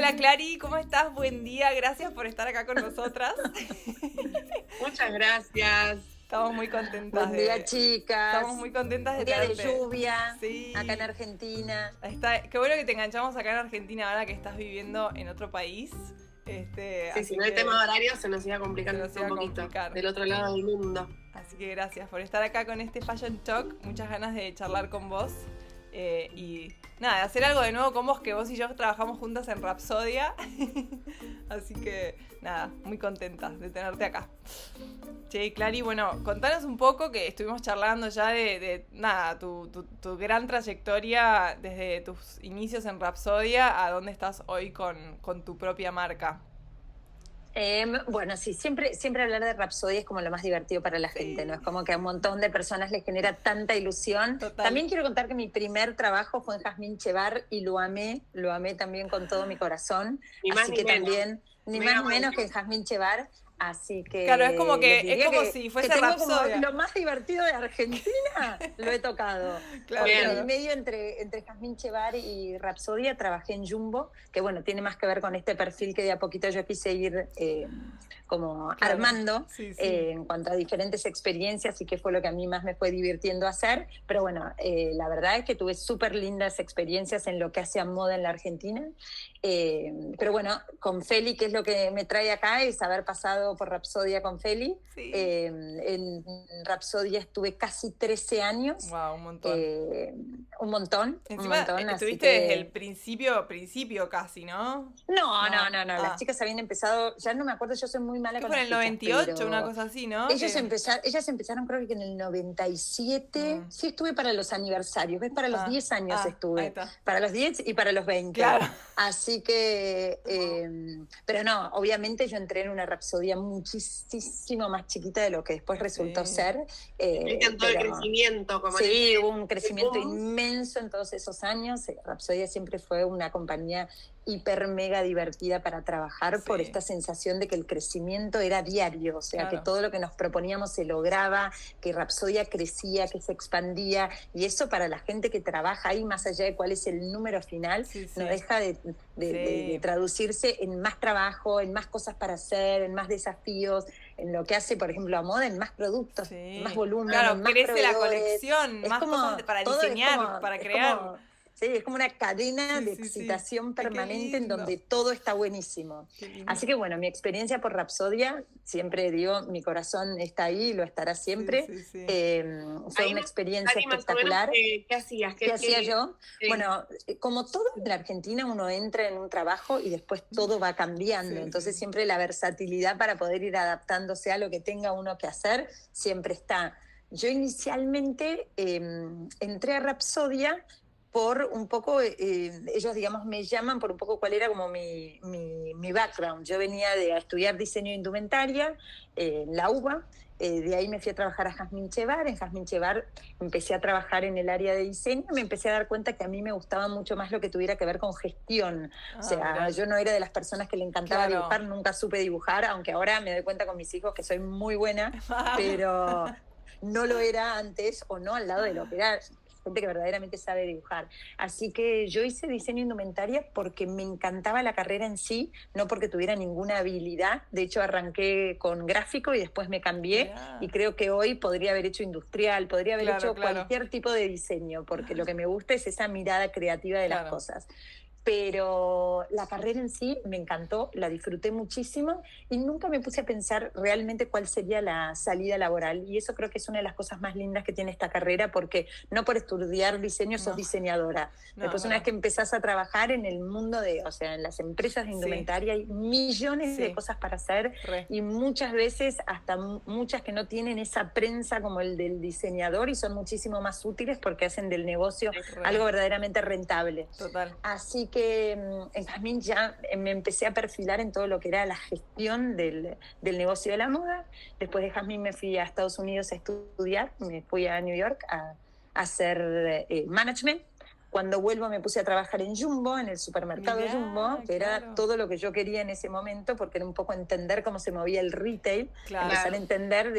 Hola Clary, ¿cómo estás? Buen día, gracias por estar acá con nosotras. Muchas gracias. Estamos muy contentas Buen día, Estamos chicas. muy contentas de Día de tenerte. lluvia acá en Sí. Argentina. Qué bueno que te enganchamos acá en Argentina ahora que estás viviendo en otro país. Sí, Así si no el que tema de horario se nos iba a complicar se nos iba un a poquito. complicar. Del otro lado del mundo. Así que gracias por estar acá con este Fashion Talk. Muchas ganas de charlar con vos. Y nada, de hacer algo de nuevo con vos, que vos y yo trabajamos juntas en Rapsodia. Así que nada, muy contentas de tenerte acá. Che, Clary, bueno, contanos un poco, que estuvimos charlando ya de nada, tu gran trayectoria desde tus inicios en Rapsodia a dónde estás hoy con tu propia marca. Bueno, sí, siempre hablar de Rapsodia es como lo más divertido para la gente, ¿no? Es como que a un montón de personas les genera tanta ilusión. Total. También quiero contar que mi primer trabajo fue en Jazmín Chevar y lo amé también con todo mi corazón. Ni más Así ni que menos. también, ni Mega más ni menos bueno. que en Jazmín Chevar. Así que Claro, es como si fuese que tengo Rapsodia. como lo más divertido de Argentina, lo he tocado. Claro, Porque claro. en el medio entre Jazmín Chevar y Rapsodia trabajé en Jumbo, que bueno, tiene más que ver con este perfil que de a poquito yo quise ir como Claro. armando Sí. en cuanto a diferentes experiencias y qué fue lo que a mí más me fue divirtiendo hacer. Pero bueno, la verdad es que tuve súper lindas experiencias en lo que hacía moda en la Argentina. Pero bueno, con Feli, que es lo que me trae acá, es haber pasado por Rapsodia con Feli. Sí. En Rapsodia estuve casi 13 años. Wow, un montón. Un montón. Encima, así estuviste que... desde el principio casi, ¿no? No. Las Ah. chicas habían empezado, ya no me acuerdo, yo soy muy mala ¿Qué con fue en las el fechas, 98, pero una cosa así, no? ellas empezaron creo que en el 97. Sí, estuve para los aniversarios, ¿ves? Para los 10 años Ahí estuve. está. Para los 10 y para los 20. Claro. Así que, pero no, obviamente yo entré en una Rapsodia muchísimo más chiquita de lo que después resultó ser. En todo el crecimiento, como sí, hubo un crecimiento boom. inmenso en todos esos años. Rapsodia siempre fue una compañía hiper mega divertida para trabajar por esta sensación de que el crecimiento era diario, o sea, que todo lo que nos proponíamos se lograba, que Rapsodia crecía, que se expandía, y eso para la gente que trabaja ahí, más allá de cuál es el número final, no deja de traducirse en más trabajo, en más cosas para hacer, en más desafíos, en lo que hace, por ejemplo, a moda, en más productos, en más volumen, claro, en más crece la proveedores. colección, Es más como, cosas para todo diseñar, para crear. Sí, es como una cadena de excitación permanente en donde todo está buenísimo. Así que bueno, mi experiencia por Rapsodia, siempre digo, mi corazón está ahí y lo estará siempre. Fue una experiencia espectacular. ¿Qué hacías? ¿Qué hacía yo? Bueno, como todo en la Argentina, uno entra en un trabajo y después todo va cambiando. Entonces siempre la versatilidad para poder ir adaptándose a lo que tenga uno que hacer siempre está. Yo inicialmente entré a Rapsodia por un poco, ellos digamos me llaman por un poco cuál era como mi background. Yo venía de estudiar diseño de indumentaria en la UBA, de ahí me fui a trabajar a Jazmín Chevar. En Jazmín Chevar empecé a trabajar en el área de diseño, me empecé a dar cuenta que a mí me gustaba mucho más lo que tuviera que ver con gestión. O sea, yo no era de las personas que le encantaba dibujar, nunca supe dibujar, aunque ahora me doy cuenta con mis hijos que soy muy buena, pero no lo era antes, o no al lado de lo que era gente que verdaderamente sabe dibujar. Así que yo hice diseño indumentaria porque me encantaba la carrera en sí, no porque tuviera ninguna habilidad. De hecho, arranqué con gráfico y después me cambié, y creo que hoy podría haber hecho industrial, podría haber hecho cualquier tipo de diseño, porque lo que me gusta es esa mirada creativa de las cosas. Pero la carrera en sí me encantó, la disfruté muchísimo y nunca me puse a pensar realmente cuál sería la salida laboral, y eso creo que es una de las cosas más lindas que tiene esta carrera, porque no por estudiar diseño sos diseñadora. Después una vez que empezás a trabajar en el mundo o sea, en las empresas de indumentaria hay millones de cosas para hacer, y muchas veces hasta muchas que no tienen esa prensa como el del diseñador, y son muchísimo más útiles porque hacen del negocio algo verdaderamente rentable. Total. Así que en Jazmín ya me empecé a perfilar en todo lo que era la gestión del negocio de la moda. Después de Jazmín me fui a Estados Unidos a estudiar, me fui a New York a hacer management. Cuando vuelvo me puse a trabajar en Jumbo, en el supermercado Mirá, Jumbo, que claro. era todo lo que yo quería en ese momento, porque era un poco entender cómo se movía el retail, empezar a entender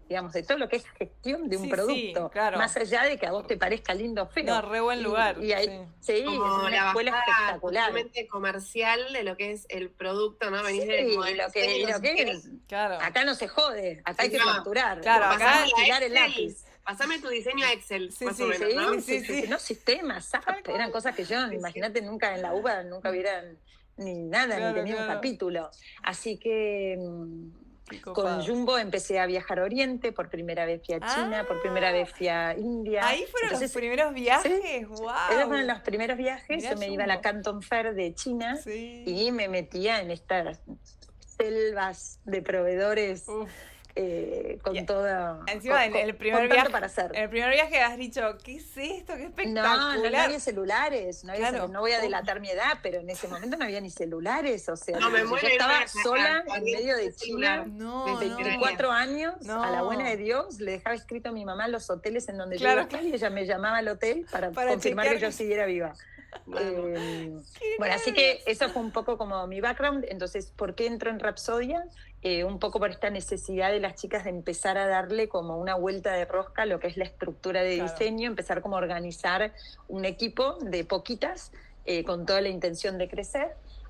digamos, de todo lo que es gestión de un producto, claro. más allá de que a vos te parezca lindo o feo. No, re buen lugar. Y ahí, sí, como es una escuela espectacular. Totalmente comercial de lo que es el producto, ¿no? Venís de lo que es. Claro. Acá no se jode, acá hay que facturar. Claro, acá tirar el lápiz. Pasame tu diseño a Excel, más o menos, sí, ¿no? Sí. No, sistemas, SAP, eran cosas que yo, imagínate, nunca en la UBA, nunca hubieran ni nada, ni tenía un capítulo. Así que con Jumbo empecé a viajar a Oriente, por primera vez fui a China, por primera vez fui a India. Ahí fueron los primeros viajes, wow. Esos fueron los primeros viajes, yo me iba a la Canton Fair de China y me metía en estas selvas de proveedores. Con toda. Encima en el primer viaje. Para hacer. En el primer viaje has dicho, ¿qué es esto? ¡Qué espectacular! No había celulares, no voy a delatar mi edad, pero en ese momento no había ni celulares, o sea, yo estaba sola en medio de China, desde 24 años, a la buena de Dios, le dejaba escrito a mi mamá los hoteles en donde yo iba a estar y ella me llamaba al hotel para confirmar que yo siguiera viva. Bueno, así que eso fue un poco como mi background. Entonces, ¿por qué entro en Rapsodia? Un poco por esta necesidad de las chicas de empezar a darle como una vuelta de rosca a lo que es la estructura de diseño, empezar como a organizar un equipo de poquitas con toda la intención de crecer.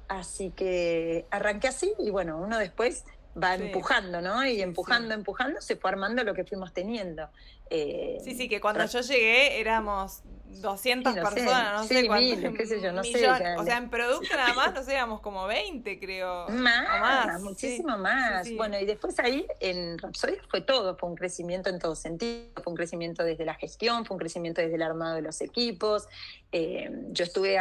Así que arranqué así y bueno, uno después va empujando, ¿no? Y empujando, se fue armando lo que fuimos teniendo. Que cuando yo llegué éramos 200 personas, no sé cuántos. Miles, qué sé yo, no sé. O sea, en producto nada más, no sé, éramos como 20, creo. Más, muchísimo más. Bueno, y después ahí en Rapsodia fue todo, fue un crecimiento en todo sentido, fue un crecimiento desde la gestión, fue un crecimiento desde el armado de los equipos. Yo estuve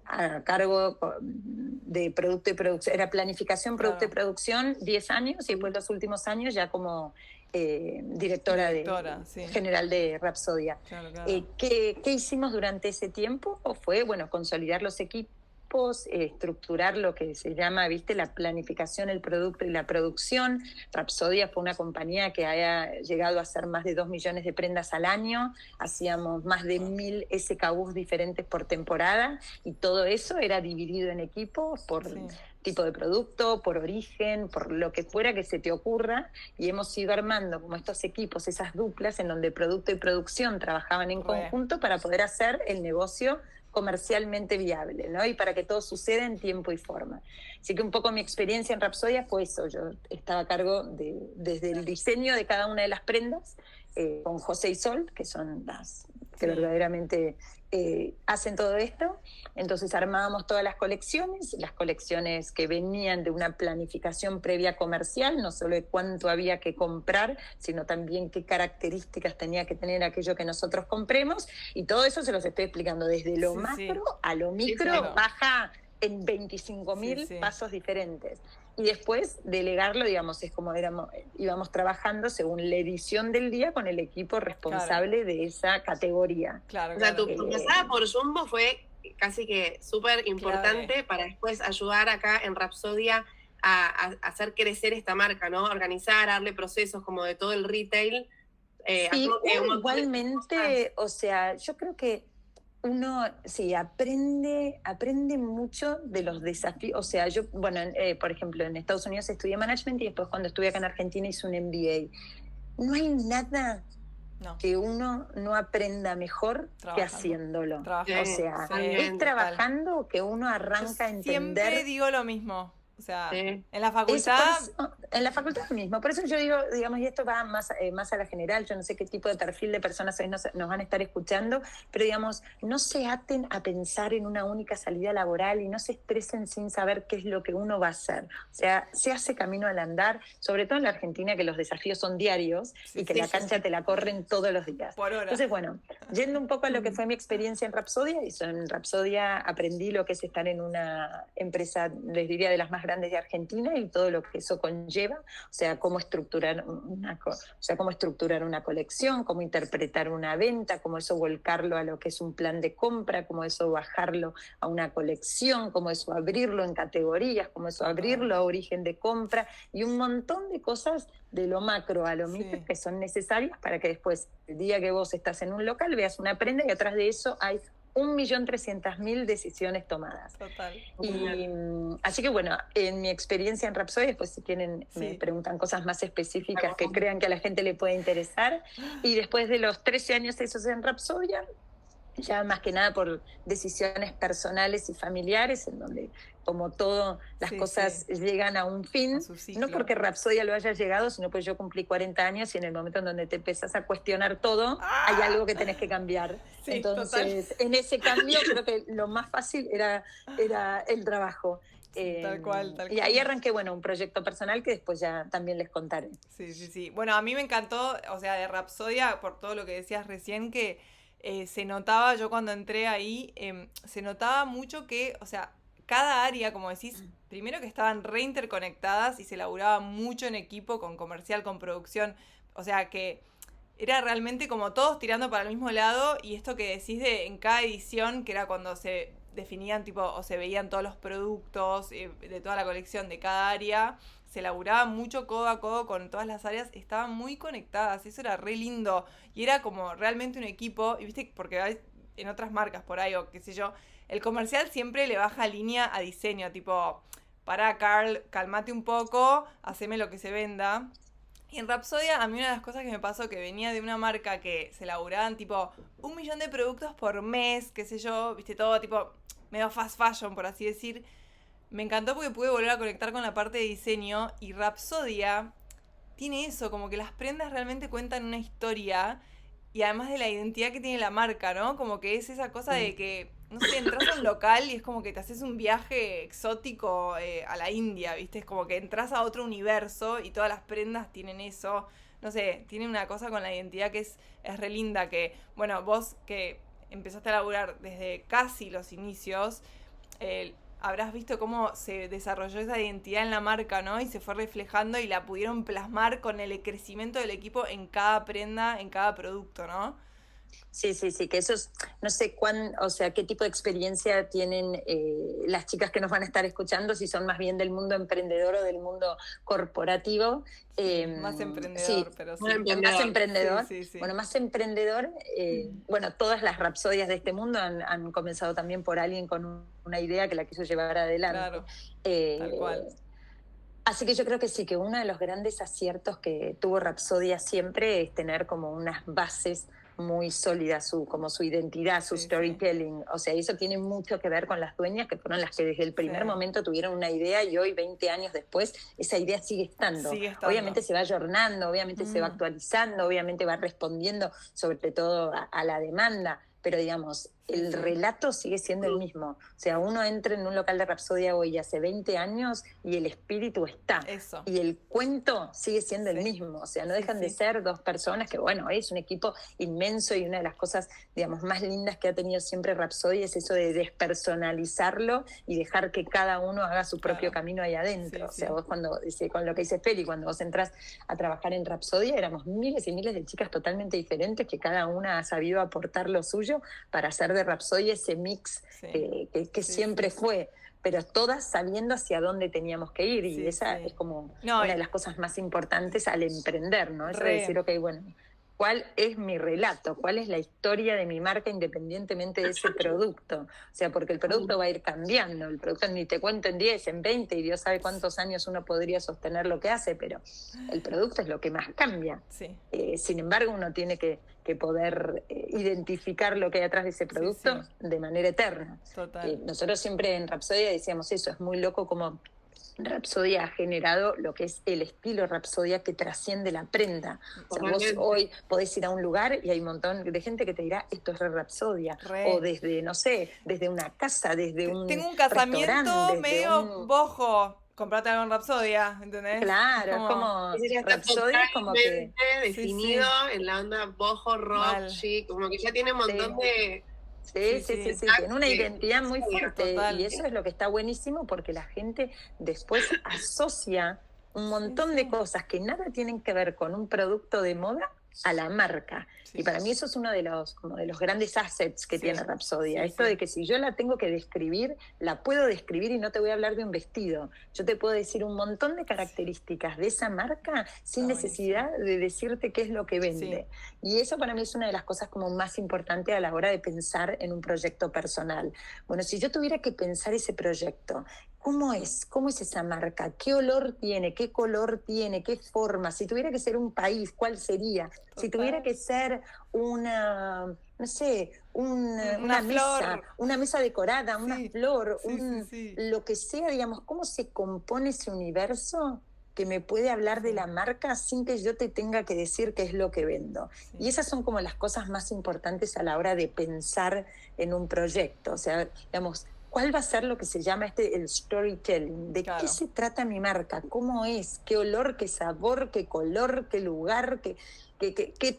a cargo de producto y producción, era planificación, producto y producción, 10 años, y después los últimos años ya como directora general de Rapsodia. ¿Qué hicimos durante ese tiempo? Fue, bueno, consolidar los equipos, estructurar lo que se llama, la planificación, el producto y la producción. Rapsodia fue una compañía que haya llegado a hacer más de 2 millones de prendas al año, hacíamos más de 1000 SKUs diferentes por temporada, y todo eso era dividido en equipos por tipo de producto, por origen, por lo que fuera que se te ocurra, y hemos ido armando como estos equipos, esas duplas en donde producto y producción trabajaban en conjunto para poder hacer el negocio comercialmente viable, ¿no? Y para que todo suceda en tiempo y forma. Así que un poco mi experiencia en Rapsodia fue eso. Yo estaba a cargo desde el diseño de cada una de las prendas, con José y Sol, que son las que verdaderamente hacen todo esto. Entonces armábamos todas las colecciones que venían de una planificación previa comercial, no solo de cuánto había que comprar, sino también qué características tenía que tener aquello que nosotros compremos, y todo eso se los estoy explicando desde lo macro a lo micro, baja en 25.000 pasos diferentes. Y después delegarlo, digamos, es como íbamos trabajando según la edición del día con el equipo responsable de esa categoría. O sea, tu pasada por Jumbo fue casi que súper importante para después ayudar acá en Rapsodia a hacer crecer esta marca, ¿no? Organizar, darle procesos como de todo el retail. Igualmente, o sea, yo creo que uno aprende mucho de los desafíos. O sea, yo, por ejemplo, en Estados Unidos estudié management y después cuando estuve acá en Argentina hice un MBA. No hay nada que uno no aprenda mejor que haciéndolo. O sea, es trabajando que uno arranca a entender. Siempre digo lo mismo. O sea, en la facultad... En la facultad mismo. Por eso yo digo, digamos, y esto va más a la general, yo no sé qué tipo de perfil de personas hoy nos van a estar escuchando, pero digamos, no se aten a pensar en una única salida laboral y no se estresen sin saber qué es lo que uno va a hacer. O sea, se hace camino al andar, sobre todo en la Argentina, que los desafíos son diarios y que la cancha te la corren todos los días. Por hora. Entonces, bueno, yendo un poco a lo que fue mi experiencia en Rapsodia, y en Rapsodia aprendí lo que es estar en una empresa, les diría, de las más grandes de Argentina, y todo lo que eso conlleva, o sea, cómo estructurar una colección, cómo interpretar una venta, cómo eso volcarlo a lo que es un plan de compra, cómo eso bajarlo a una colección, cómo eso abrirlo en categorías, cómo eso abrirlo a origen de compra, y un montón de cosas de lo macro a lo micro que son necesarias para que después, el día que vos estás en un local, veas una prenda y atrás de eso hay 1.300.000 decisiones tomadas. Total. Y así que bueno, en mi experiencia en Rapsodia, después si quieren me preguntan cosas más específicas que crean que a la gente le puede interesar. Y después de los 13 años esos en Rapsodia, ya más que nada por decisiones personales y familiares, en donde como todo las cosas llegan a un fin, no porque Rapsodia lo haya llegado, sino pues yo cumplí 40 años y en el momento en donde te empezás a cuestionar todo, hay algo que tenés que cambiar. Entonces, en ese cambio creo que lo más fácil era el trabajo. Tal cual. Y ahí arranqué, bueno, un proyecto personal que después ya también les contaré. Sí. Bueno, a mí me encantó, o sea, de Rapsodia, por todo lo que decías recién, que se notaba, yo cuando entré ahí, se notaba mucho que, o sea, cada área, como decís, primero que estaban re interconectadas y se laburaba mucho en equipo, con comercial, con producción, o sea que era realmente como todos tirando para el mismo lado, y esto que decís de en cada edición, que era cuando se definían tipo, o se veían todos los productos de toda la colección de cada área, se laburaba mucho codo a codo con todas las áreas, estaban muy conectadas, eso era re lindo, y era como realmente un equipo, y viste, porque hay en otras marcas por ahí, o qué sé yo, el comercial siempre le baja línea a diseño, tipo, pará Carl, calmate un poco, haceme lo que se venda. Y en Rapsodia, a mí una de las cosas que me pasó, que venía de una marca que se laburaban tipo 1 millón de productos por mes, qué sé yo, viste, todo tipo medio fast fashion, por así decir. Me encantó porque pude volver a conectar con la parte de diseño, y Rapsodia tiene eso, como que las prendas realmente cuentan una historia, y además de la identidad que tiene la marca, ¿no? Como que es esa cosa de que, no sé, entras a un local y es como que te haces un viaje exótico a la India, ¿viste? Es como que entras a otro universo y todas las prendas tienen eso. No sé, tiene una cosa con la identidad que es re linda, que, bueno, vos que empezaste a laburar desde casi los inicios, habrás visto cómo se desarrolló esa identidad en la marca, ¿no? Y se fue reflejando y la pudieron plasmar con el crecimiento del equipo en cada prenda, en cada producto, ¿no? Sí, que eso es, no sé o sea, qué tipo de experiencia tienen las chicas que nos van a estar escuchando, si son más bien del mundo emprendedor o del mundo corporativo. Más emprendedor, pero sí. Más emprendedor. Sí. Bueno, más emprendedor. Bueno, todas las rapsodias de este mundo han comenzado también por alguien con una idea que la quiso llevar adelante. Claro, tal cual. Así que yo creo que sí, que uno de los grandes aciertos que tuvo Rapsodia siempre es tener como unas bases muy sólida como su identidad, su storytelling. O sea, eso tiene mucho que ver con las dueñas, que fueron las que desde el primer momento tuvieron una idea, y hoy, 20 años después, esa idea sigue estando. Obviamente se va ayornando, obviamente se va actualizando, obviamente va respondiendo sobre todo a la demanda, pero digamos, el relato sigue siendo el mismo. O sea, uno entra en un local de Rapsodia hoy hace 20 años y el espíritu está. Eso. Y el cuento sigue siendo el mismo. O sea, no dejan de ser dos personas que, bueno, es un equipo inmenso, y una de las cosas, digamos, más lindas que ha tenido siempre Rapsodia es eso de despersonalizarlo y dejar que cada uno haga su propio camino ahí adentro. O sea, vos con lo que dice Feli, cuando vos entras a trabajar en Rapsodia, éramos miles y miles de chicas totalmente diferentes, que cada una ha sabido aportar lo suyo para hacer de Rapsodia ese mix que siempre fue, pero todas sabiendo hacia dónde teníamos que ir, y esa es como una de las cosas más importantes al emprender, ¿no? Eso de decir, ok, bueno, ¿cuál es mi relato? ¿Cuál es la historia de mi marca independientemente de ese producto? O sea, porque el producto va a ir cambiando, el producto ni te cuento en 10, en 20, y Dios sabe cuántos años uno podría sostener lo que hace, pero el producto es lo que más cambia. Sin embargo, uno tiene que poder identificar lo que hay atrás de ese producto de manera eterna. Nosotros siempre en Rapsodia decíamos eso, es muy loco como Rapsodia ha generado lo que es el estilo Rapsodia, que trasciende la prenda. O sea, vos hoy podés ir a un lugar y hay un montón de gente que te dirá, esto es Rapsodia. O desde, no sé, desde una casa, desde un Tengo un casamiento medio bojo, comprate algo en Rapsodia, ¿entendés? Claro, es como Rapsodia es como que definido en la onda boho, rock, chic, como que ya tiene un montón de... Sí, tiene una identidad muy fuerte, y eso es lo que está buenísimo, porque la gente después asocia un montón de cosas que nada tienen que ver con un producto de moda a la marca. Sí. Y para mí eso es uno de los grandes assets que tiene Rapsodia. Esto de que si yo la tengo que describir, la puedo describir y no te voy a hablar de un vestido. Yo te puedo decir un montón de características de esa marca sin necesidad de decirte qué es lo que vende. Y eso para mí es una de las cosas como más importantes a la hora de pensar en un proyecto personal. Bueno, si yo tuviera que pensar ese proyecto, ¿cómo es? ¿Cómo es esa marca? ¿Qué olor tiene? ¿Qué color tiene? ¿Qué forma? Si tuviera que ser un país, ¿cuál sería? Si tuviera que ser una, no sé, una mesa, una mesa decorada, una flor, lo que sea, digamos, ¿cómo se compone ese universo que me puede hablar de la marca sin que yo te tenga que decir qué es lo que vendo? Y esas son como las cosas más importantes a la hora de pensar en un proyecto. O sea, digamos, ¿cuál va a ser lo que se llama el storytelling? ¿De qué se trata mi marca? ¿Cómo es? ¿Qué olor, qué sabor, qué color, qué lugar, qué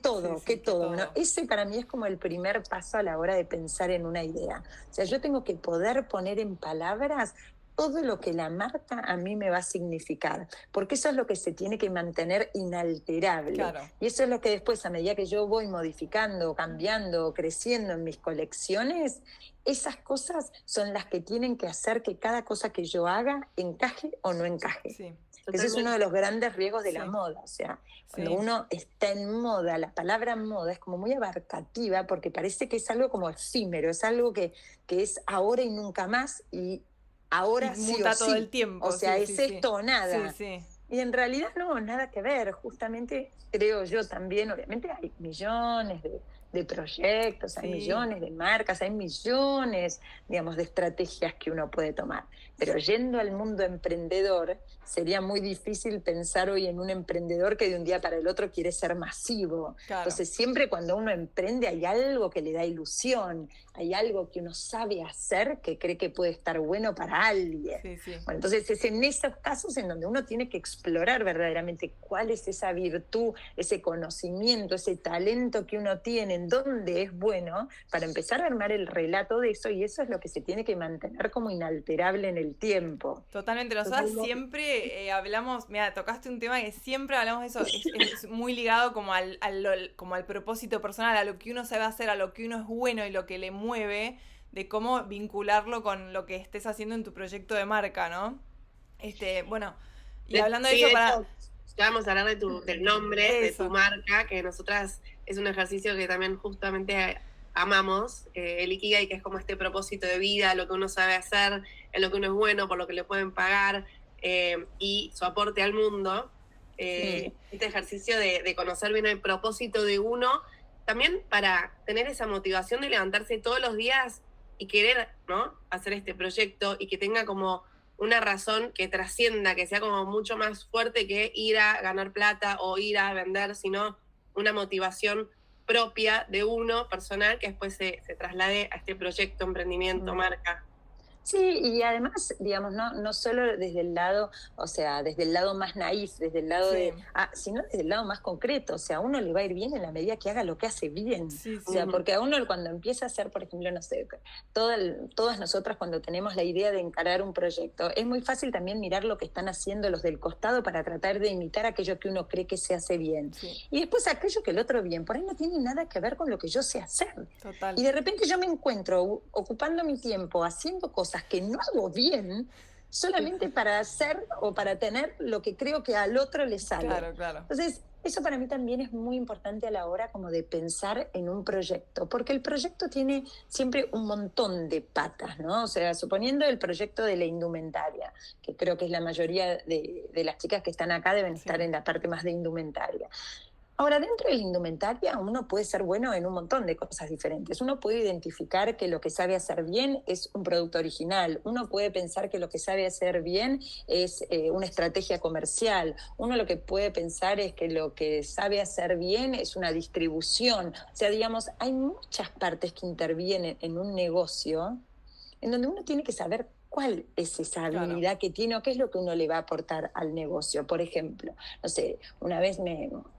todo, qué todo? Bueno, ese para mí es como el primer paso a la hora de pensar en una idea. O sea, yo tengo que poder poner en palabras todo lo que la marca a mí me va a significar, porque eso es lo que se tiene que mantener inalterable. Claro. Y eso es lo que después, a medida que yo voy modificando, cambiando, creciendo en mis colecciones, esas cosas son las que tienen que hacer que cada cosa que yo haga encaje o no encaje. Sí. Ese es uno de los grandes riesgos de la moda. O sea, cuando uno está en moda, la palabra moda es como muy abarcativa porque parece que es algo como efímero, es algo que es ahora y nunca más, y ahora sí muta o sí. todo el tiempo. O sea, es esto o nada. Sí. Y en realidad no, nada que ver. Justamente creo yo también, obviamente hay millones de proyectos, hay millones de marcas, hay millones, digamos, de estrategias que uno puede tomar. Pero yendo al mundo emprendedor, sería muy difícil pensar hoy en un emprendedor que de un día para el otro quiere ser masivo. Claro. Entonces siempre cuando uno emprende hay algo que le da ilusión, hay algo que uno sabe hacer que cree que puede estar bueno para alguien. Bueno, entonces es en esos casos en donde uno tiene que explorar verdaderamente cuál es esa virtud, ese conocimiento, ese talento que uno tiene, en dónde es bueno, para empezar a armar el relato de eso, y eso es lo que se tiene que mantener como inalterable en el tiempo. Totalmente, nosotras siempre hablamos, mira, tocaste un tema que siempre hablamos de eso, es muy ligado como al propósito personal, a lo que uno sabe hacer, a lo que uno es bueno y lo que le mueve, de cómo vincularlo con lo que estés haciendo en tu proyecto de marca, ¿no? Bueno, y hablando de eso, ya vamos a hablar del nombre de tu marca, que nosotras es un ejercicio que también justamente amamos, el Ikigai, que es como este propósito de vida, lo que uno sabe hacer, en lo que uno es bueno, por lo que le pueden pagar, y su aporte al mundo. Este ejercicio de conocer bien el propósito de uno, también para tener esa motivación de levantarse todos los días y querer, ¿no?, hacer este proyecto y que tenga como una razón que trascienda, que sea como mucho más fuerte que ir a ganar plata o ir a vender, sino una motivación propia de uno, personal, que después se traslade a este proyecto, emprendimiento, marca. Sí, y además, digamos, no solo desde el lado, o sea, desde el lado más naif, desde el lado sino desde el lado más concreto. O sea, a uno le va a ir bien en la medida que haga lo que hace bien. O sea, porque a uno cuando empieza a hacer, por ejemplo, no sé, todas nosotras cuando tenemos la idea de encarar un proyecto, es muy fácil también mirar lo que están haciendo los del costado para tratar de imitar aquello que uno cree que se hace bien. Y después aquello que el otro bien, por ahí no tiene nada que ver con lo que yo sé hacer. Total. Y de repente yo me encuentro ocupando mi tiempo haciendo cosas que no hago bien solamente para hacer o para tener lo que creo que al otro le sale. Claro. Entonces, eso para mí también es muy importante a la hora como de pensar en un proyecto, porque el proyecto tiene siempre un montón de patas, ¿no? O sea, suponiendo el proyecto de la indumentaria, que creo que es la mayoría de las chicas que están acá deben estar en la parte más de indumentaria. Ahora, dentro de la indumentaria uno puede ser bueno en un montón de cosas diferentes. Uno puede identificar que lo que sabe hacer bien es un producto original. Uno puede pensar que lo que sabe hacer bien es una estrategia comercial. Uno lo que puede pensar es que lo que sabe hacer bien es una distribución. O sea, digamos, hay muchas partes que intervienen en un negocio en donde uno tiene que saber cuál es esa habilidad que tiene o qué es lo que uno le va a aportar al negocio. Por ejemplo, no sé, una vez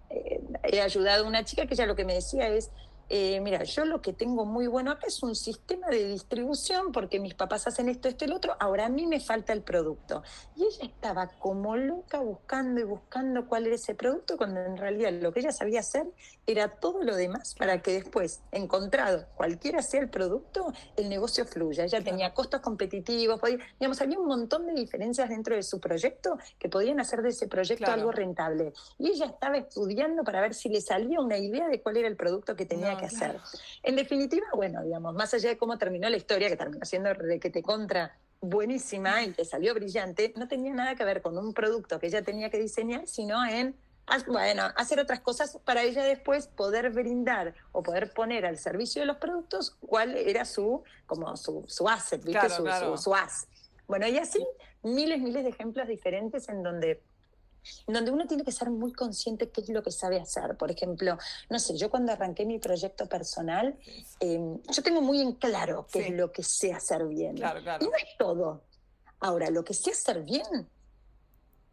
he ayudado a una chica que ella lo que me decía es, mira, yo lo que tengo muy bueno acá es un sistema de distribución porque mis papás hacen esto, esto y lo otro, ahora a mí me falta el producto. Y ella estaba como loca buscando y buscando cuál era ese producto, cuando en realidad lo que ella sabía hacer era todo lo demás para que después, encontrado cualquiera sea el producto, el negocio fluya. Ella tenía costos competitivos, digamos, había un montón de diferencias dentro de su proyecto que podían hacer de ese proyecto algo rentable. Y ella estaba estudiando para ver si le salía una idea de cuál era el producto que tenía que hacer. En definitiva, bueno, digamos, más allá de cómo terminó la historia, que terminó siendo requete contra buenísima y que salió brillante, no tenía nada que ver con un producto que ella tenía que diseñar, sino en, bueno, hacer otras cosas para ella después poder brindar o poder poner al servicio de los productos cuál era su asset, ¿viste? Su as. Bueno, y así miles de ejemplos diferentes en donde uno tiene que ser muy consciente qué es lo que sabe hacer. Por ejemplo, no sé, yo cuando arranqué mi proyecto personal, yo tengo muy en claro qué es lo que sé hacer bien. Claro. Y no es todo. Ahora, lo que sé hacer bien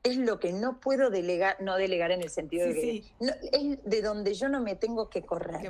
es lo que no puedo delegar, no delegar en el sentido de que no, es de donde yo no me tengo que correr.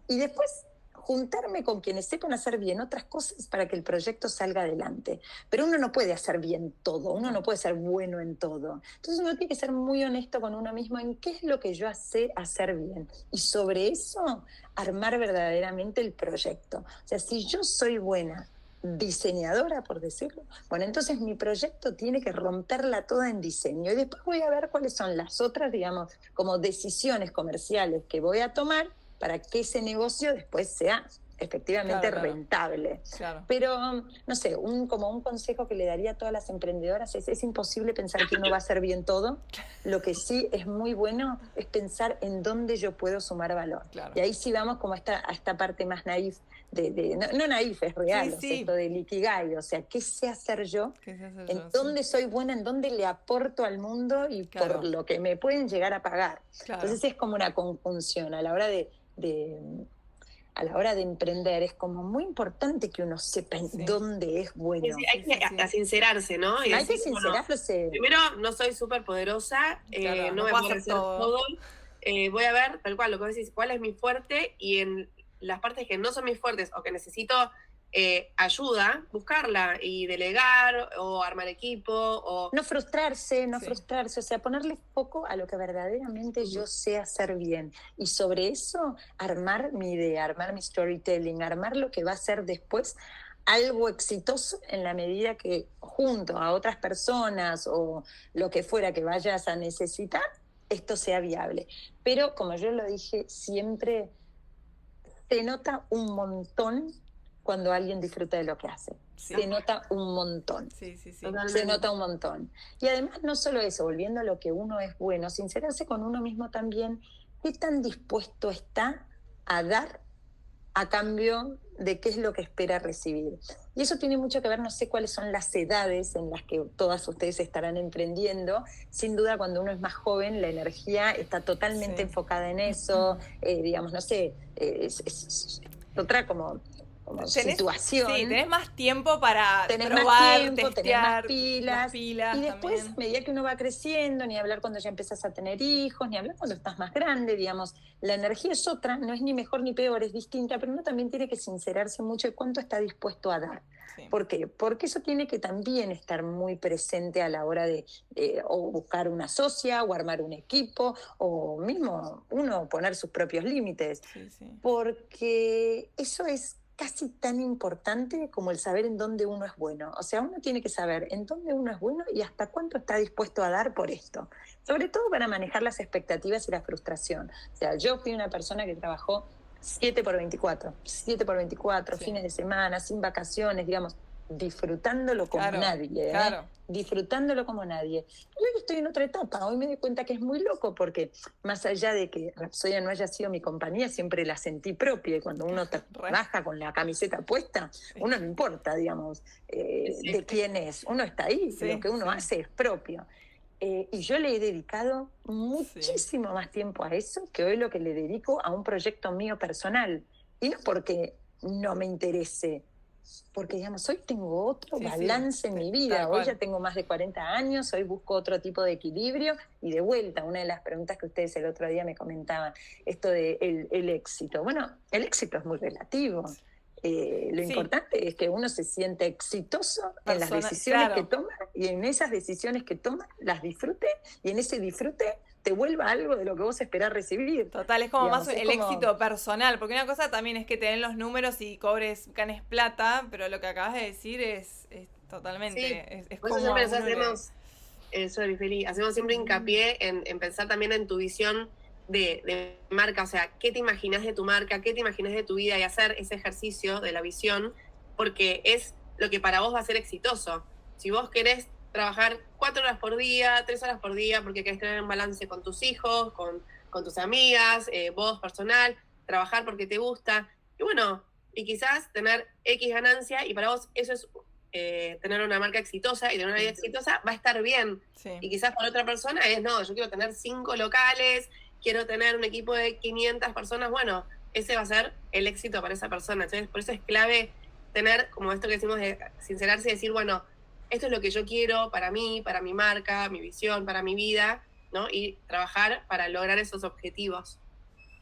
Y después juntarme con quienes sepan hacer bien otras cosas para que el proyecto salga adelante. Pero uno no puede hacer bien todo, uno no puede ser bueno en todo. Entonces uno tiene que ser muy honesto con uno mismo en qué es lo que yo sé hacer bien. Y sobre eso armar verdaderamente el proyecto. O sea, si yo soy buena diseñadora, por decirlo, bueno, entonces mi proyecto tiene que romperla toda en diseño. Y después voy a ver cuáles son las otras, digamos, como decisiones comerciales que voy a tomar para que ese negocio después sea efectivamente rentable. Pero, no sé, como un consejo que le daría a todas las emprendedoras es imposible pensar que uno va a hacer bien todo. Lo que sí es muy bueno es pensar en dónde yo puedo sumar valor. Y ahí sí vamos como a esta parte más naif, no naif, es real, esto del ikigai, o sea, ¿qué sé hacer yo? ¿En dónde soy buena? ¿En dónde le aporto al mundo? Y por lo que me pueden llegar a pagar. Entonces es como una conjunción a la hora de emprender, es como muy importante que uno sepa en dónde es bueno. Hay que sincerarse, ¿no? Hay que sincerarse. Bueno, primero, no soy súper poderosa, no me puedo hacer todo. Voy a ver, tal cual, lo que vos decís, cuál es mi fuerte, y en las partes que no son mis fuertes o que necesito ayuda, buscarla y delegar o armar equipo. O no frustrarse, o sea, ponerle foco a lo que verdaderamente yo sé hacer bien. Y sobre eso, armar mi idea, armar mi storytelling, armar lo que va a ser después algo exitoso en la medida que junto a otras personas o lo que fuera que vayas a necesitar, esto sea viable. Pero, como yo lo dije, siempre se nota un montón cuando alguien disfruta de lo que hace. Se nota un montón. Se nota un montón. Y además, no solo eso, volviendo a lo que uno es bueno, sincerarse con uno mismo también, ¿qué tan dispuesto está a dar a cambio de qué es lo que espera recibir? Y eso tiene mucho que ver, no sé cuáles son las edades en las que todas ustedes estarán emprendiendo. Sin duda, cuando uno es más joven, la energía está totalmente enfocada en eso. Digamos, no sé, es otra como situación. Sí, tenés más tiempo para probar, testear, tenés más pilas. Y después, también, a medida que uno va creciendo, ni hablar cuando ya empiezas a tener hijos, ni hablar cuando estás más grande, digamos, la energía es otra, no es ni mejor ni peor, es distinta, pero uno también tiene que sincerarse mucho de cuánto está dispuesto a dar. ¿Por qué? Porque eso tiene que también estar muy presente a la hora de o buscar una socia, o armar un equipo, o mismo uno poner sus propios límites. Porque eso es casi tan importante como el saber en dónde uno es bueno. O sea, uno tiene que saber en dónde uno es bueno y hasta cuánto está dispuesto a dar por esto. Sobre todo para manejar las expectativas y la frustración. O sea, yo fui una persona que trabajó 7x24, fines de semana, sin vacaciones, digamos, disfrutándolo como nadie. Disfrutándolo como nadie. Y hoy estoy en otra etapa. Hoy me doy cuenta que es muy loco porque más allá de que Rapsodia no haya sido mi compañía, siempre la sentí propia. Y cuando uno trabaja con la camiseta puesta, uno no importa, digamos, de quién es. Uno está ahí, lo que uno hace es propio. Y yo le he dedicado muchísimo más tiempo a eso que hoy lo que le dedico a un proyecto mío personal. Y no porque no me interese, porque digamos, hoy tengo otro balance en mi tal vida, hoy cual. ya tengo más de 40 años, hoy busco otro tipo de equilibrio, y de vuelta, una de las preguntas que ustedes el otro día me comentaban, esto de el éxito. Bueno, el éxito es muy relativo. Lo importante es que uno se siente exitoso en las decisiones que toma, y en esas decisiones que toma las disfrute, y en ese disfrute te vuelva algo de lo que vos esperás recibir. Total, es como digamos, más el éxito personal, porque una cosa también es que te den los números y ganes plata, pero lo que acabas de decir es totalmente... Sí, por eso siempre hacemos siempre hincapié en pensar también en tu visión de marca, o sea, ¿qué te imaginas de tu marca? ¿Qué te imaginas de tu vida? Y hacer ese ejercicio de la visión, porque es lo que para vos va a ser exitoso. Si vos querés trabajar 4 horas por día, 3 horas por día, porque querés tener un balance con tus hijos, con tus amigas, vos personal, trabajar porque te gusta, y bueno, y quizás tener X ganancia, y para vos eso es tener una marca exitosa, y tener una vida exitosa va a estar bien. Sí. Y quizás para otra persona es, no, yo quiero tener 5 locales, quiero tener un equipo de 500 personas, bueno, ese va a ser el éxito para esa persona. Entonces, por eso es clave tener, como esto que decimos, de sincerarse y decir, bueno, esto es lo que yo quiero para mí, para mi marca, mi visión, para mi vida, ¿no? Y trabajar para lograr esos objetivos.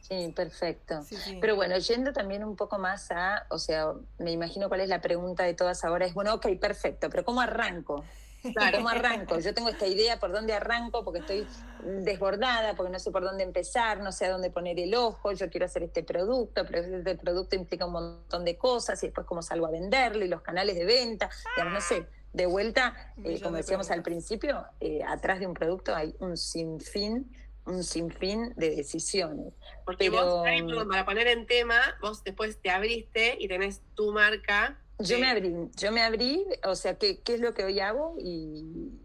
Sí, perfecto. Sí. Pero bueno, yendo también un poco más o sea, me imagino cuál es la pregunta de todas ahora, es, bueno, ok, perfecto, pero ¿cómo arranco? Claro. ¿Cómo arranco? Yo tengo esta idea, ¿por dónde arranco? Porque estoy desbordada, porque no sé por dónde empezar, no sé a dónde poner el ojo, yo quiero hacer este producto, pero este producto implica un montón de cosas, y después cómo salgo a venderlo, y los canales de venta, digamos, no sé, de vuelta, como decíamos al principio, atrás de un producto hay un sinfín de decisiones. Porque vos, para poner en tema, vos después te abriste y tenés tu marca. Yo me abrí, o sea, ¿qué es lo que hoy hago?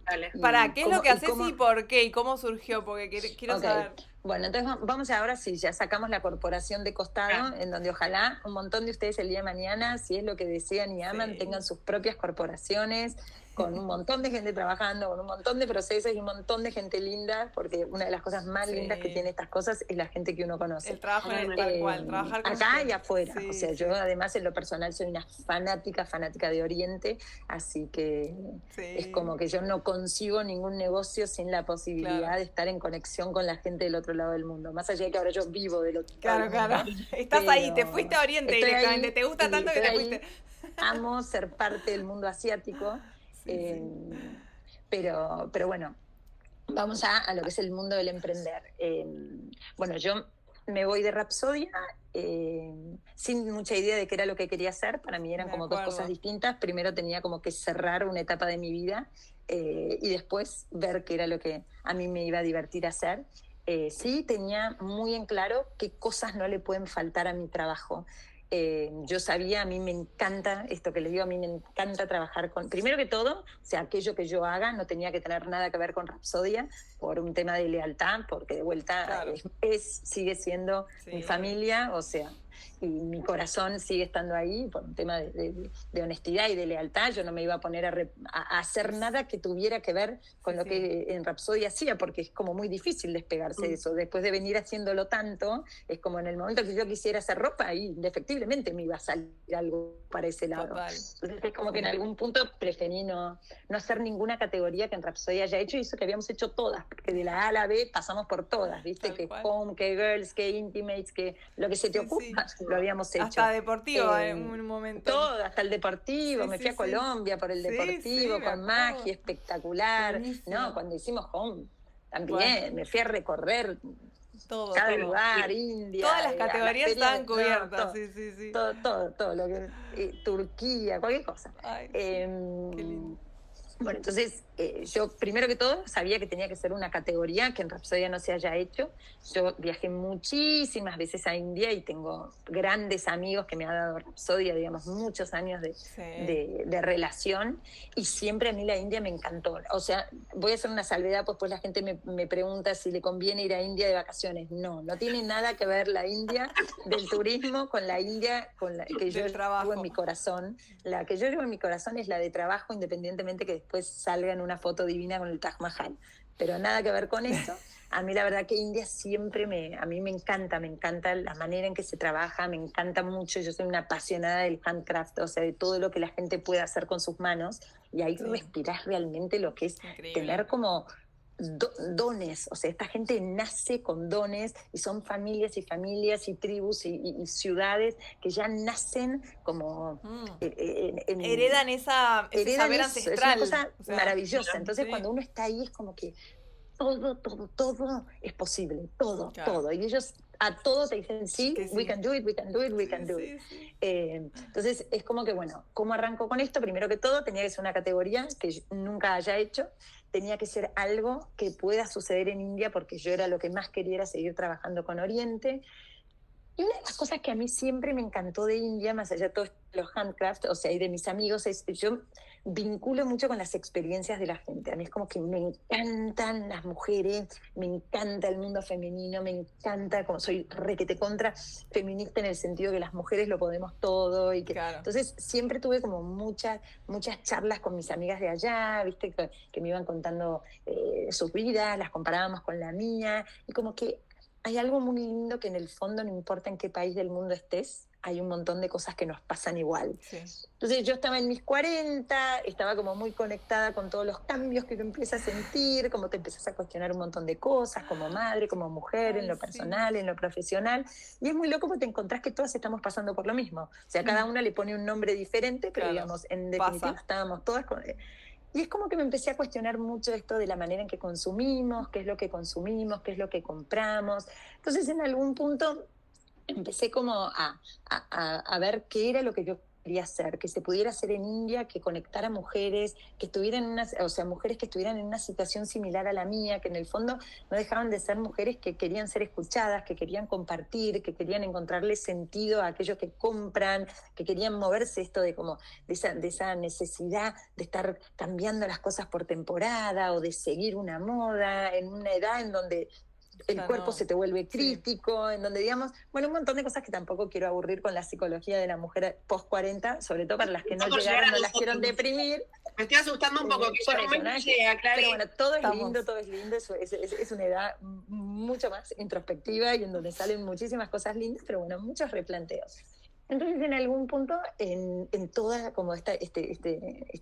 Dale. ¿Para qué es lo que haces y por qué? ¿Y cómo surgió? Porque quiero saber. Bueno, entonces vamos ahora, sí, ya sacamos la corporación de costado, en donde ojalá un montón de ustedes el día de mañana, si es lo que desean y aman, tengan sus propias corporaciones, con un montón de gente trabajando, con un montón de procesos y un montón de gente linda, porque una de las cosas más lindas que tiene estas cosas es la gente que uno conoce. El trabajo en el tal cual, trabajar con acá y afuera. O sea, yo además en lo personal soy una fanática de Oriente, así que es como que yo no consigo ningún negocio sin la posibilidad de estar en conexión con la gente del otro lado del mundo. Más allá de que ahora yo vivo del otro lado del mundo. Claro. Estás ahí, te fuiste a Oriente directamente, te gusta tanto que te fuiste. Amo ser parte del mundo asiático. Pero bueno, vamos a lo que es el mundo del emprender. Bueno, yo me voy de Rapsodia sin mucha idea de qué era lo que quería hacer. Para mí eran como dos cosas distintas. Primero tenía como que cerrar una etapa de mi vida y después ver qué era lo que a mí me iba a divertir hacer. Sí, tenía muy en claro qué cosas no le pueden faltar a mi trabajo. Yo sabía, a mí me encanta, esto que les digo, a mí me encanta trabajar con, primero que todo, o sea, aquello que yo haga no tenía que tener nada que ver con Rapsodia por un tema de lealtad, porque de vuelta sigue siendo mi familia, o sea, y mi corazón sigue estando ahí por un tema de honestidad y de lealtad. Yo no me iba a poner a hacer nada que tuviera que ver con lo que en Rapsodia hacía, porque es como muy difícil despegarse de eso. Después de venir haciéndolo tanto, es como en el momento que yo quisiera hacer ropa, y indefectiblemente me iba a salir algo para ese lado. Total. Entonces es como que en algún punto preferí no hacer ninguna categoría que en Rapsodia haya hecho, y eso que habíamos hecho todas, porque de la A a la B pasamos por todas, ¿viste? Tal que cual. Home, que Girls, que Intimates, que lo que se te ocurra, lo habíamos hecho. Hasta deportivo en un momento. Todo, hasta el deportivo. Me fui a Colombia por el deportivo, con magia, espectacular. Buenísimo. No, cuando hicimos Home, también me fui a recorrer cada lugar, India. Todas las categorías estaban cubiertas. Todo lo que Turquía, cualquier cosa. Ay, qué lindo. Bueno, entonces yo primero que todo sabía que tenía que ser una categoría que en Rapsodia no se haya hecho. Yo viajé muchísimas veces a India y tengo grandes amigos que me ha dado Rapsodia, digamos, muchos años de relación, y siempre a mí la India me encantó. O sea, voy a hacer una salvedad, pues la gente me pregunta si le conviene ir a India de vacaciones. No tiene nada que ver la India del turismo con la India que yo llevo en mi corazón. La que yo llevo en mi corazón es la de trabajo, independientemente que después salga en una foto divina con el Taj Mahal. pero nada que ver con eso. A mí la verdad que India siempre a mí me encanta la manera en que se trabaja, me encanta mucho, yo soy una apasionada del handcraft, o sea, de todo lo que la gente puede hacer con sus manos, y ahí respirás realmente lo que es tener como dones, o sea, esta gente nace con dones y son familias y familias y tribus y ciudades que ya nacen como... heredan ese saber ancestral. Es una cosa maravillosa, entonces cuando uno está ahí es como que todo es posible, todo. Y ellos a todo te dicen, sí, we can do it. Entonces es como que, bueno, ¿cómo arranco con esto? Primero que todo, tenía que ser una categoría que yo nunca haya hecho, tenía que ser algo que pueda suceder en India, porque yo era lo que más quería, era seguir trabajando con Oriente. Y una de las cosas que a mí siempre me encantó de India, más allá de todos los handcraft, o sea, y de mis amigos, es yo vinculo mucho con las experiencias de la gente. A mí es como que me encantan las mujeres, me encanta el mundo femenino, me encanta, como soy requete contra feminista en el sentido que las mujeres lo podemos todo. Y que, entonces siempre tuve como muchas charlas con mis amigas de allá, viste, que me iban contando sus vidas, las comparábamos con la mía, y como que hay algo muy lindo que en el fondo, no importa en qué país del mundo estés, hay un montón de cosas que nos pasan igual. Sí. Entonces yo estaba en mis 40, estaba como muy conectada con todos los cambios que uno empieza a sentir, como te empiezas a cuestionar un montón de cosas, como madre, como mujer, en lo personal, en lo profesional. Y es muy loco porque te encontrás que todas estamos pasando por lo mismo. O sea, cada una le pone un nombre diferente, pero digamos, en definitiva estábamos todas con... Y es como que me empecé a cuestionar mucho esto de la manera en que consumimos, qué es lo que consumimos, qué es lo que compramos. Entonces, en algún punto empecé como a ver qué era lo que yo quería hacer, que se pudiera hacer en India, que conectara mujeres, que estuvieran mujeres que estuvieran en una situación similar a la mía, que en el fondo no dejaban de ser mujeres que querían ser escuchadas, que querían compartir, que querían encontrarle sentido a aquellos que compran, que querían moverse esto de esa necesidad de estar cambiando las cosas por temporada o de seguir una moda en una edad en donde el cuerpo se te vuelve crítico, en donde digamos, bueno, un montón de cosas que tampoco quiero aburrir con la psicología de la mujer post 40, sobre todo para las que no llegaron, no las quiero deprimir. Me estoy asustando un poco, que yo no me llega, claro. Pero bueno, todo es lindo, es una edad mucho más introspectiva y en donde salen muchísimas cosas lindas, pero bueno, muchos replanteos. Entonces, en algún punto, en toda como esta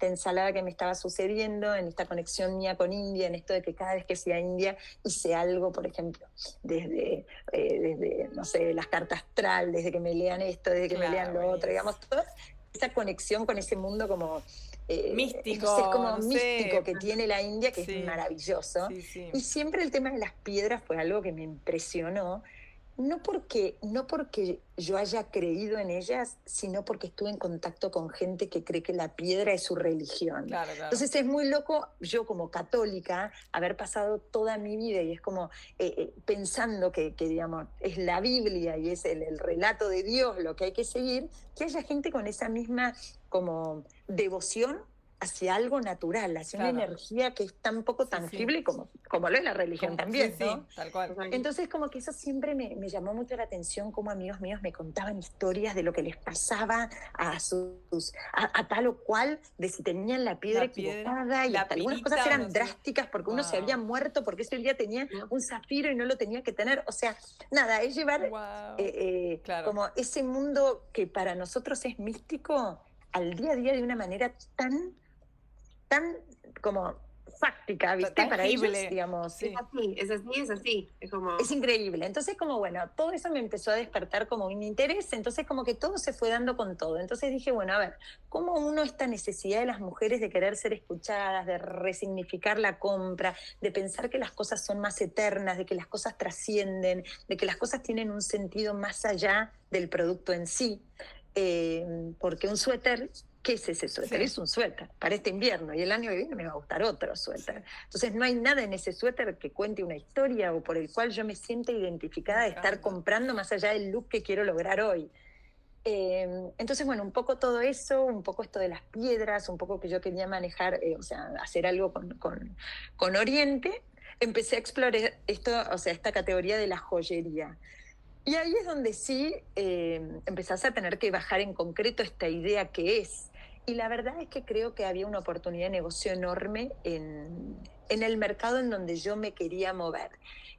ensalada que me estaba sucediendo, en esta conexión mía con India, en esto de que cada vez que fui a India hice algo, por ejemplo, desde no sé, las cartas astral, desde que me lean esto, desde que me lean lo otro, digamos, toda esa conexión con ese mundo como... místico, entonces, como místico que tiene la India, que es maravilloso. Y siempre el tema de las piedras fue algo que me impresionó, no porque yo haya creído en ellas, sino porque estuve en contacto con gente que cree que la piedra es su religión. Claro. Entonces es muy loco, yo como católica, haber pasado toda mi vida y es como pensando que digamos, es la Biblia y es el relato de Dios lo que hay que seguir, que haya gente con esa misma como devoción hacia algo natural, hacia una energía que es tan poco tangible como lo es la religión también, ¿no? Tal cual. Entonces como que eso siempre me llamó mucho la atención, como amigos míos me contaban historias de lo que les pasaba a tal o cual, de si tenían la piedra equivocada, y hasta algunas cosas eran drásticas porque uno se había muerto, porque ese día tenía un zafiro y no lo tenía que tener, o sea, nada, es llevar como ese mundo que para nosotros es místico al día a día de una manera tan como fáctica, ¿viste? Para ellos, digamos. Es así. Es increíble. Entonces, como bueno, todo eso me empezó a despertar como un interés, entonces como que todo se fue dando con todo. Entonces dije, bueno, a ver, ¿cómo uno esta necesidad de las mujeres de querer ser escuchadas, de resignificar la compra, de pensar que las cosas son más eternas, de que las cosas trascienden, de que las cosas tienen un sentido más allá del producto en sí? Porque un suéter... ¿Qué es ese suéter? Es un suéter para este invierno y el año que viene me va a gustar otro suéter. Entonces no hay nada en ese suéter que cuente una historia o por el cual yo me sienta identificada de estar comprando más allá del look que quiero lograr hoy. Entonces, bueno, un poco todo eso, un poco esto de las piedras, un poco que yo quería manejar, hacer algo con Oriente. Empecé a explorar esta categoría de la joyería. Y ahí es donde sí empezás a tener que bajar en concreto esta idea que es. Y la verdad es que creo que había una oportunidad de negocio enorme en en el mercado en donde yo me quería mover.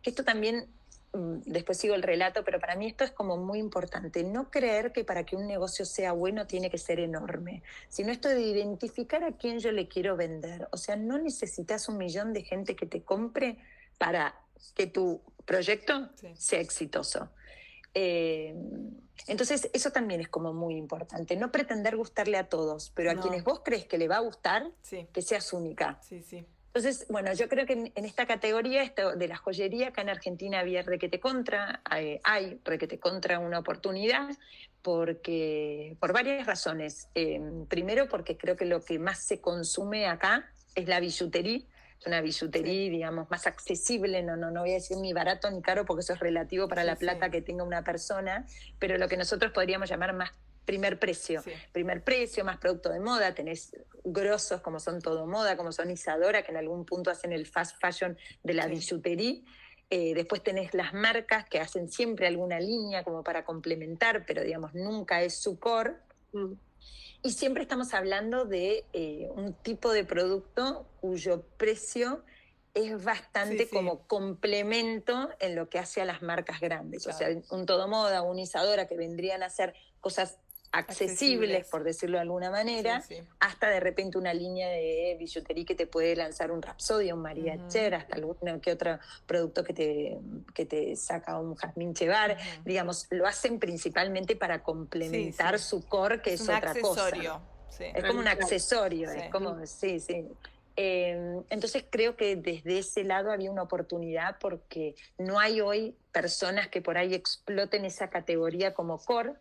Que esto también, después sigo el relato, pero para mí esto es como muy importante. No creer que para que un negocio sea bueno tiene que ser enorme, sino esto de identificar a quién yo le quiero vender. O sea, no necesitas 1 millón de gente que te compre para que tu proyecto sea exitoso. Entonces eso también es como muy importante, no pretender gustarle a todos, pero a quienes vos crees que le va a gustar, que seas única. Entonces, bueno, yo creo que en esta categoría esto de la joyería, acá en Argentina había requete contra, hay requete contra una oportunidad, porque por varias razones. Primero, porque creo que lo que más se consume acá es la billutería, una billutería, digamos, más accesible, no voy a decir ni barato ni caro, porque eso es relativo para la plata que tenga una persona, pero lo que nosotros podríamos llamar más primer precio. Primer precio, más producto de moda, tenés grosos como son Todo Moda, como son Isadora, que en algún punto hacen el fast fashion de la billutería. Después tenés las marcas que hacen siempre alguna línea como para complementar, pero digamos, nunca es su core. Y siempre estamos hablando de un tipo de producto cuyo precio es bastante como complemento en lo que hace a las marcas grandes. Claro. O sea, un Todo Moda, un Isadora, que vendrían a ser cosas accesibles, por decirlo de alguna manera, hasta de repente una línea de billutería que te puede lanzar un Rapsodia, un Maria Cher, hasta alguno que otro producto que te saca un Jazmín Chevar. Digamos, lo hacen principalmente para complementar su core, que es otra cosa. Es como un accesorio, es como, entonces creo que desde ese lado había una oportunidad, porque no hay hoy personas que por ahí exploten esa categoría como core.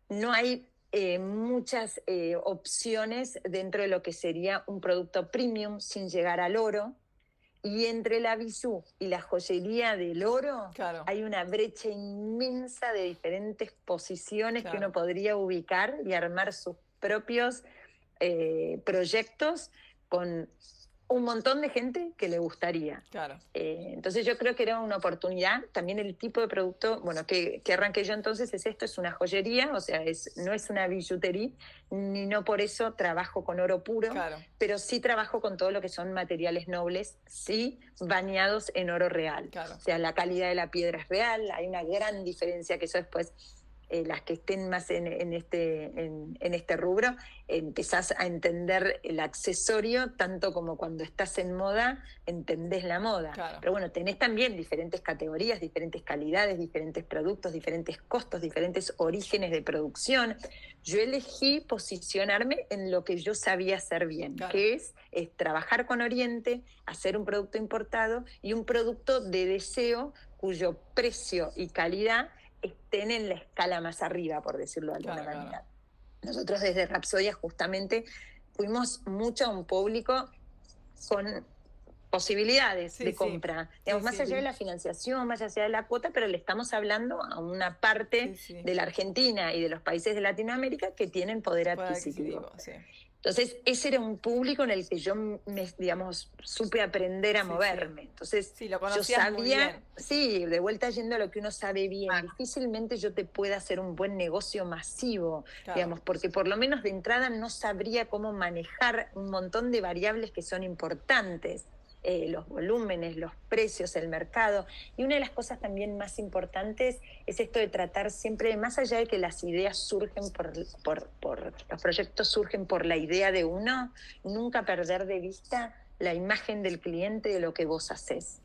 No hay muchas opciones dentro de lo que sería un producto premium sin llegar al oro. Y entre la bisú y la joyería del oro hay una brecha inmensa de diferentes posiciones que uno podría ubicar y armar sus propios proyectos con un montón de gente que le gustaría. Entonces yo creo que era una oportunidad. También el tipo de producto, bueno, que arranqué yo entonces es esto, es una joyería, o sea, no es una billutería, ni no por eso trabajo con oro puro, pero sí trabajo con todo lo que son materiales nobles, sí bañados en oro real. O sea, la calidad de la piedra es real, hay una gran diferencia, que eso después... las que estén más en este rubro, empezás a entender el accesorio, tanto como cuando estás en moda, entendés la moda. Pero bueno, tenés también diferentes categorías, diferentes calidades, diferentes productos, diferentes costos, diferentes orígenes de producción. Yo elegí posicionarme en lo que yo sabía hacer bien, que es trabajar con Oriente, hacer un producto importado y un producto de deseo cuyo precio y calidad estén en la escala más arriba, por decirlo de alguna manera. Nosotros desde Rapsodia justamente fuimos mucho a un público con posibilidades de compra. Digamos, más allá de la financiación, más allá de la cuota, pero le estamos hablando a una parte de la Argentina y de los países de Latinoamérica que tienen poder adquisitivo. Entonces, ese era un público en el que yo, digamos, supe aprender a moverme. Entonces, lo yo sabía, de vuelta yendo a lo que uno sabe bien, difícilmente yo te pueda hacer un buen negocio masivo, digamos, porque por lo menos de entrada no sabría cómo manejar un montón de variables que son importantes. Los volúmenes, los precios, el mercado. Y una de las cosas también más importantes es esto de tratar siempre, más allá de que las ideas surgen los proyectos surgen por la idea de uno, nunca perder de vista la imagen del cliente de lo que vos hacés.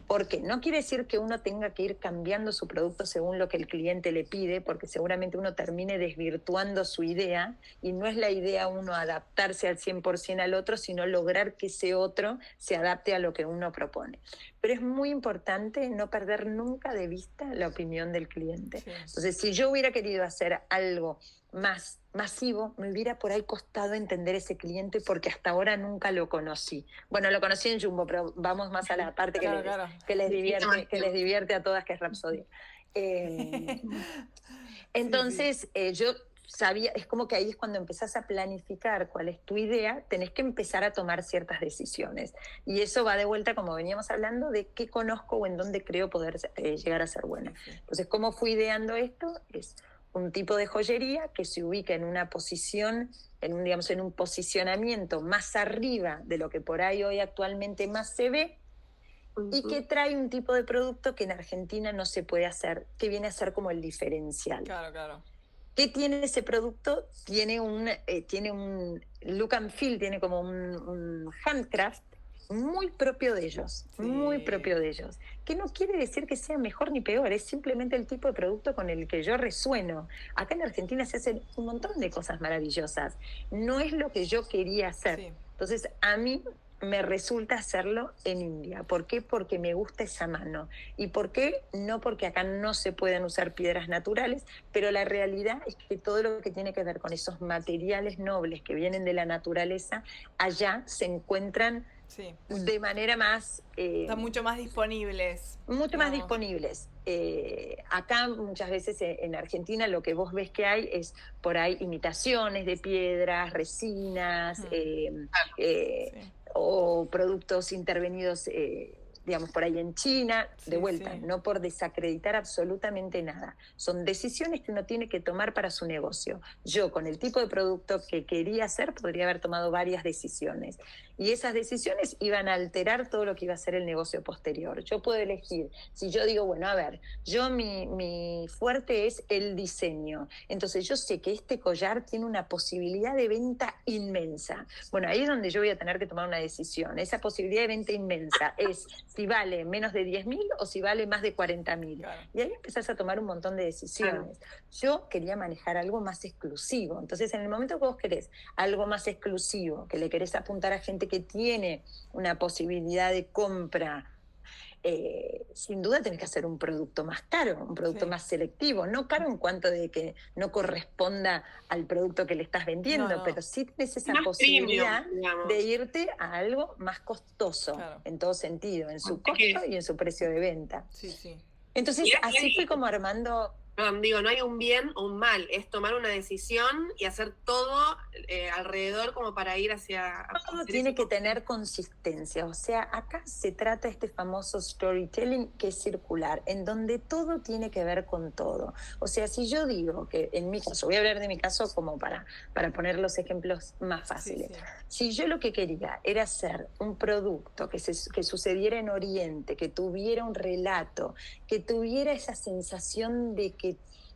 Porque no quiere decir que uno tenga que ir cambiando su producto según lo que el cliente le pide, porque seguramente uno termine desvirtuando su idea, y no es la idea uno adaptarse al 100% al otro, sino lograr que ese otro se adapte a lo que uno propone. Pero es muy importante no perder nunca de vista la opinión del cliente. Entonces, si yo hubiera querido hacer algo más masivo, me hubiera por ahí costado entender ese cliente, porque hasta ahora nunca lo conocí. Bueno, lo conocí en Jumbo, pero vamos más a la parte que les divierte a todas, que es Rapsodia. Entonces, yo sabía, es como que ahí es cuando empezás a planificar cuál es tu idea, tenés que empezar a tomar ciertas decisiones. Y eso va de vuelta, como veníamos hablando, de qué conozco o en dónde creo poder llegar a ser buena. Entonces, ¿cómo fui ideando esto? un tipo de joyería que se ubica en una posición, digamos, en un posicionamiento más arriba de lo que por ahí hoy actualmente más se ve, y que trae un tipo de producto que en Argentina no se puede hacer, que viene a ser como el diferencial. Claro, claro. ¿Qué tiene ese producto? Tiene un look and feel, tiene como un handcraft muy propio de ellos, muy propio de ellos. Que no quiere decir que sea mejor ni peor, es simplemente el tipo de producto con el que yo resueno. Acá en Argentina se hacen un montón de cosas maravillosas. No es lo que yo quería hacer. Sí. Entonces, a mí me resulta hacerlo en India. ¿Por qué? Porque me gusta esa mano. ¿Y por qué? No porque acá no se pueden usar piedras naturales, pero la realidad es que todo lo que tiene que ver con esos materiales nobles que vienen de la naturaleza, allá se encuentran de manera más... Están mucho más disponibles. Mucho más disponibles. Acá muchas veces en Argentina lo que vos ves que hay es por ahí imitaciones de piedras, resinas, o productos intervenidos, digamos, por ahí en China, de vuelta, no por desacreditar absolutamente nada. Son decisiones que uno tiene que tomar para su negocio. Yo, con el tipo de producto que quería hacer, podría haber tomado varias decisiones. Y esas decisiones iban a alterar todo lo que iba a ser el negocio posterior. Yo puedo elegir, si yo digo, bueno, a ver, yo mi fuerte es el diseño. Entonces yo sé que este collar tiene una posibilidad de venta inmensa. Bueno, ahí es donde yo voy a tener que tomar una decisión. Esa posibilidad de venta inmensa es si vale menos de 10.000 o si vale más de 40.000. Claro. Y ahí empezás a tomar un montón de decisiones. Yo quería manejar algo más exclusivo. Entonces, en el momento que vos querés algo más exclusivo, que le querés apuntar a gente que tiene una posibilidad de compra, sin duda tenés que hacer un producto más caro, un producto más selectivo, no caro en cuanto de que no corresponda al producto que le estás vendiendo, pero sí tenés esa posibilidad de irte a algo más costoso, en todo sentido, en su costo y en su precio de venta. Entonces, así fue como armando... No, digo, no hay un bien o un mal, es tomar una decisión y hacer todo alrededor como para ir hacia... Todo tiene que tener consistencia, o sea, acá se trata este famoso storytelling que es circular, en donde todo tiene que ver con todo. O sea, si yo digo que en mi caso, voy a hablar de mi caso como para poner los ejemplos más fáciles. Si yo lo que quería era hacer un producto que sucediera en Oriente, que tuviera un relato, que tuviera esa sensación de que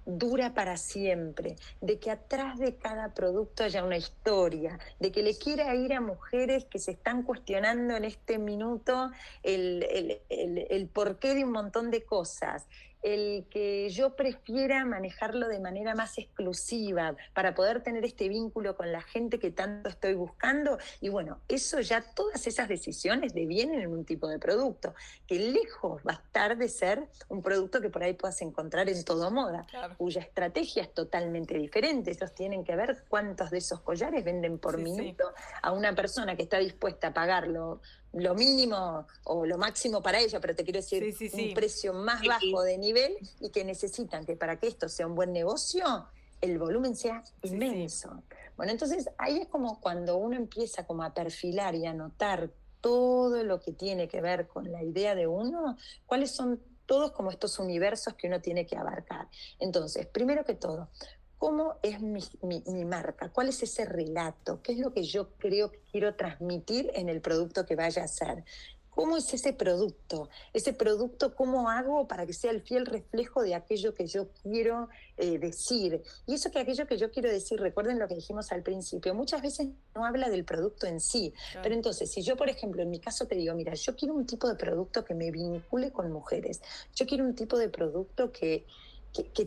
dura para siempre, de que atrás de cada producto haya una historia, de que le quiera ir a mujeres que se están cuestionando en este minuto el porqué de un montón de cosas, el que yo prefiera manejarlo de manera más exclusiva para poder tener este vínculo con la gente que tanto estoy buscando. Y bueno, eso ya, todas esas decisiones devienen en un tipo de producto que lejos va a estar de ser un producto que por ahí puedas encontrar en Todo Moda, cuya estrategia es totalmente diferente. Ellos tienen que ver cuántos de esos collares venden por minuto a una persona que está dispuesta a pagarlo lo mínimo o lo máximo para ella, pero te quiero decir un precio más bajo de nivel, y que necesitan que para que esto sea un buen negocio, el volumen sea inmenso. Bueno, entonces ahí es como cuando uno empieza como a perfilar y a notar todo lo que tiene que ver con la idea de uno, cuáles son todos como estos universos que uno tiene que abarcar. Entonces, primero que todo, ¿cómo es mi marca? ¿Cuál es ese relato? ¿Qué es lo que yo creo que quiero transmitir en el producto que vaya a hacer? ¿Cómo es ese producto? Ese producto, ¿cómo hago para que sea el fiel reflejo de aquello que yo quiero decir? Y eso que aquello que yo quiero decir, recuerden lo que dijimos al principio, muchas veces no habla del producto en sí. Pero entonces, si yo, por ejemplo, en mi caso te digo, mira, yo quiero un tipo de producto que me vincule con mujeres. Yo quiero un tipo de producto que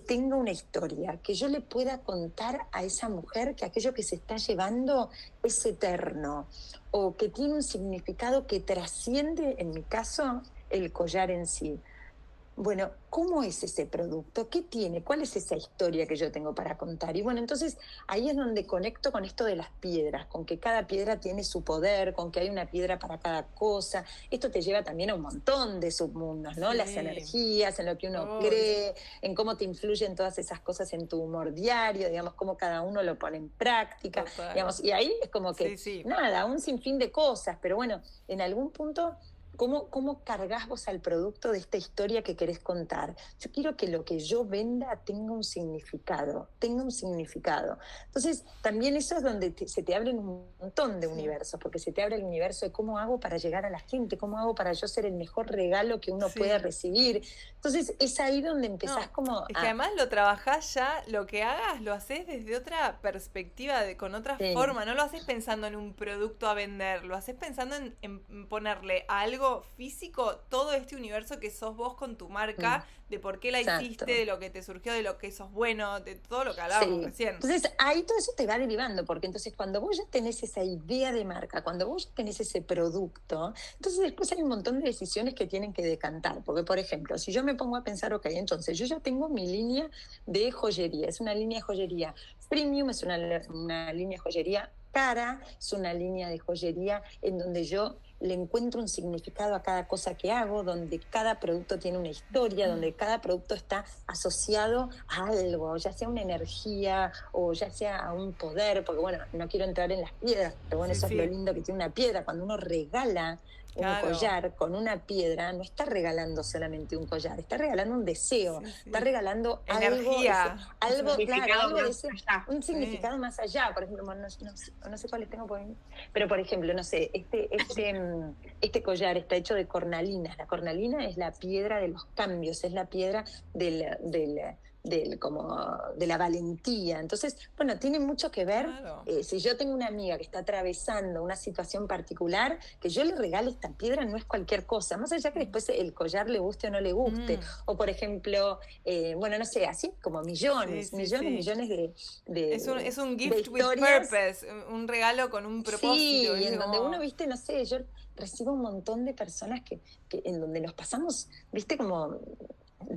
tenga una historia, que yo le pueda contar a esa mujer que aquello que se está llevando es eterno, o que tiene un significado que trasciende, en mi caso, el collar en sí. Bueno, ¿cómo es ese producto? ¿Qué tiene? ¿Cuál es esa historia que yo tengo para contar? Y bueno, entonces ahí es donde conecto con esto de las piedras, con que cada piedra tiene su poder, con que hay una piedra para cada cosa. Esto te lleva también a un montón de submundos, ¿no? Las energías, en lo que uno cree, en cómo te influyen todas esas cosas en tu humor diario, digamos, cómo cada uno lo pone en práctica, digamos, y ahí es como que, nada, un sinfín de cosas, pero bueno, en algún punto ¿Cómo cargas vos al producto de esta historia que querés contar? Yo quiero que lo que yo venda tenga un significado. Entonces, también eso es donde se te abren un montón de universos, porque se te abre el universo de cómo hago para llegar a la gente, cómo hago para yo ser el mejor regalo que uno pueda recibir. Entonces, es ahí donde empezás Es que además lo trabajás ya, lo que hagas lo haces desde otra perspectiva, con otra forma. No lo haces pensando en un producto a vender, lo haces pensando en ponerle a algo físico todo este universo que sos vos con tu marca, de por qué la hiciste, de lo que te surgió, de lo que sos bueno, de todo lo que hablábamos recién. Entonces ahí todo eso te va derivando, porque entonces cuando vos ya tenés esa idea de marca, cuando vos ya tenés ese producto, entonces después hay un montón de decisiones que tienen que decantar, porque por ejemplo, si yo me pongo a pensar, ok, entonces yo ya tengo mi línea de joyería, es una línea de joyería premium, es una línea de joyería cara, es una línea de joyería en donde yo le encuentro un significado a cada cosa que hago, donde cada producto tiene una historia, donde cada producto está asociado a algo, ya sea una energía o ya sea a un poder, porque bueno, no quiero entrar en las piedras, pero bueno, eso es lo lindo que tiene una piedra, cuando uno regala un collar con una piedra, no está regalando solamente un collar, está regalando un deseo, está regalando energía, algo claro, algo de ese, un significado más allá. Por ejemplo, no sé cuáles tengo, pero por ejemplo, no sé, este collar está hecho de cornalinas. La cornalina es la piedra de los cambios, es la piedra como de la valentía. Entonces, bueno, tiene mucho que ver. Si yo tengo una amiga que está atravesando una situación particular, que yo le regale esta piedra no es cualquier cosa, más allá que después el collar le guste o no le guste. O por ejemplo, bueno, no sé, así como millones de es un gift with purpose, un regalo con un propósito. Sí, y en donde uno, viste, no sé, yo recibo un montón de personas que en donde nos pasamos, viste, como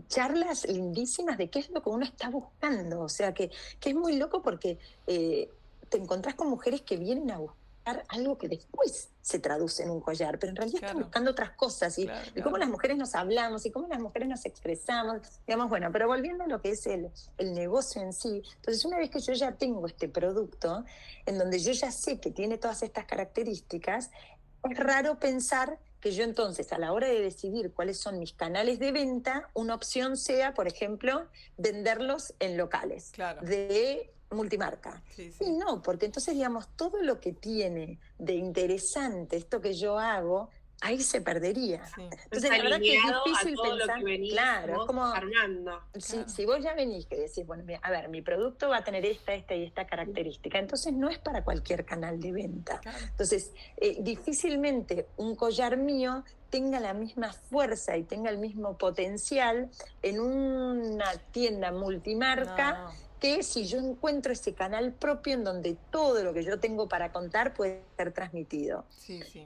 charlas lindísimas de qué es lo que uno está buscando, o sea que es muy loco porque te encontrás con mujeres que vienen a buscar algo que después se traduce en un collar, pero en realidad están buscando otras cosas y cómo las mujeres nos hablamos y cómo las mujeres nos expresamos, digamos, bueno, pero volviendo a lo que es el negocio en sí, entonces una vez que yo ya tengo este producto, en donde yo ya sé que tiene todas estas características, es raro pensar que yo entonces a la hora de decidir cuáles son mis canales de venta, una opción sea, por ejemplo, venderlos en locales de multimarca. Y no, porque entonces, digamos, todo lo que tiene de interesante esto que yo hago, ahí se perdería. Entonces, la verdad que es difícil pensar. Claro, es como si vos ya venís que decís, bueno, mira, a ver, mi producto va a tener esta y esta característica, entonces no es para cualquier canal de venta. Entonces, difícilmente un collar mío tenga la misma fuerza y tenga el mismo potencial en una tienda multimarca que si yo encuentro ese canal propio en donde todo lo que yo tengo para contar puede ser transmitido.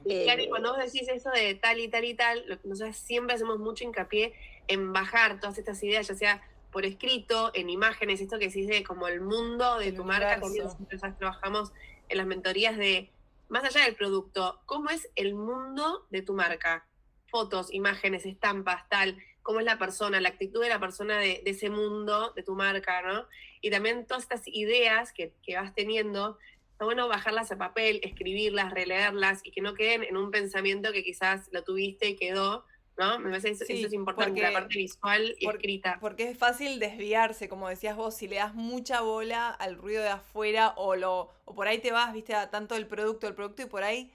Claro, y cuando vos decís eso de tal y tal y tal, nosotros siempre hacemos mucho hincapié en bajar todas estas ideas, ya sea por escrito, en imágenes, esto que decís de como el mundo de tu marca, también nosotros trabajamos en las mentorías de, más allá del producto, ¿cómo es el mundo de tu marca? Fotos, imágenes, estampas, tal, cómo es la persona, la actitud de la persona de ese mundo, de tu marca, ¿no? Y también todas estas ideas que vas teniendo, está bueno bajarlas a papel, escribirlas, releerlas, y que no queden en un pensamiento que quizás lo tuviste y quedó, ¿no? Me parece eso es importante, la parte visual y escrita. Porque es fácil desviarse, como decías vos, si le das mucha bola al ruido de afuera o por ahí te vas, viste, a tanto el producto y por ahí,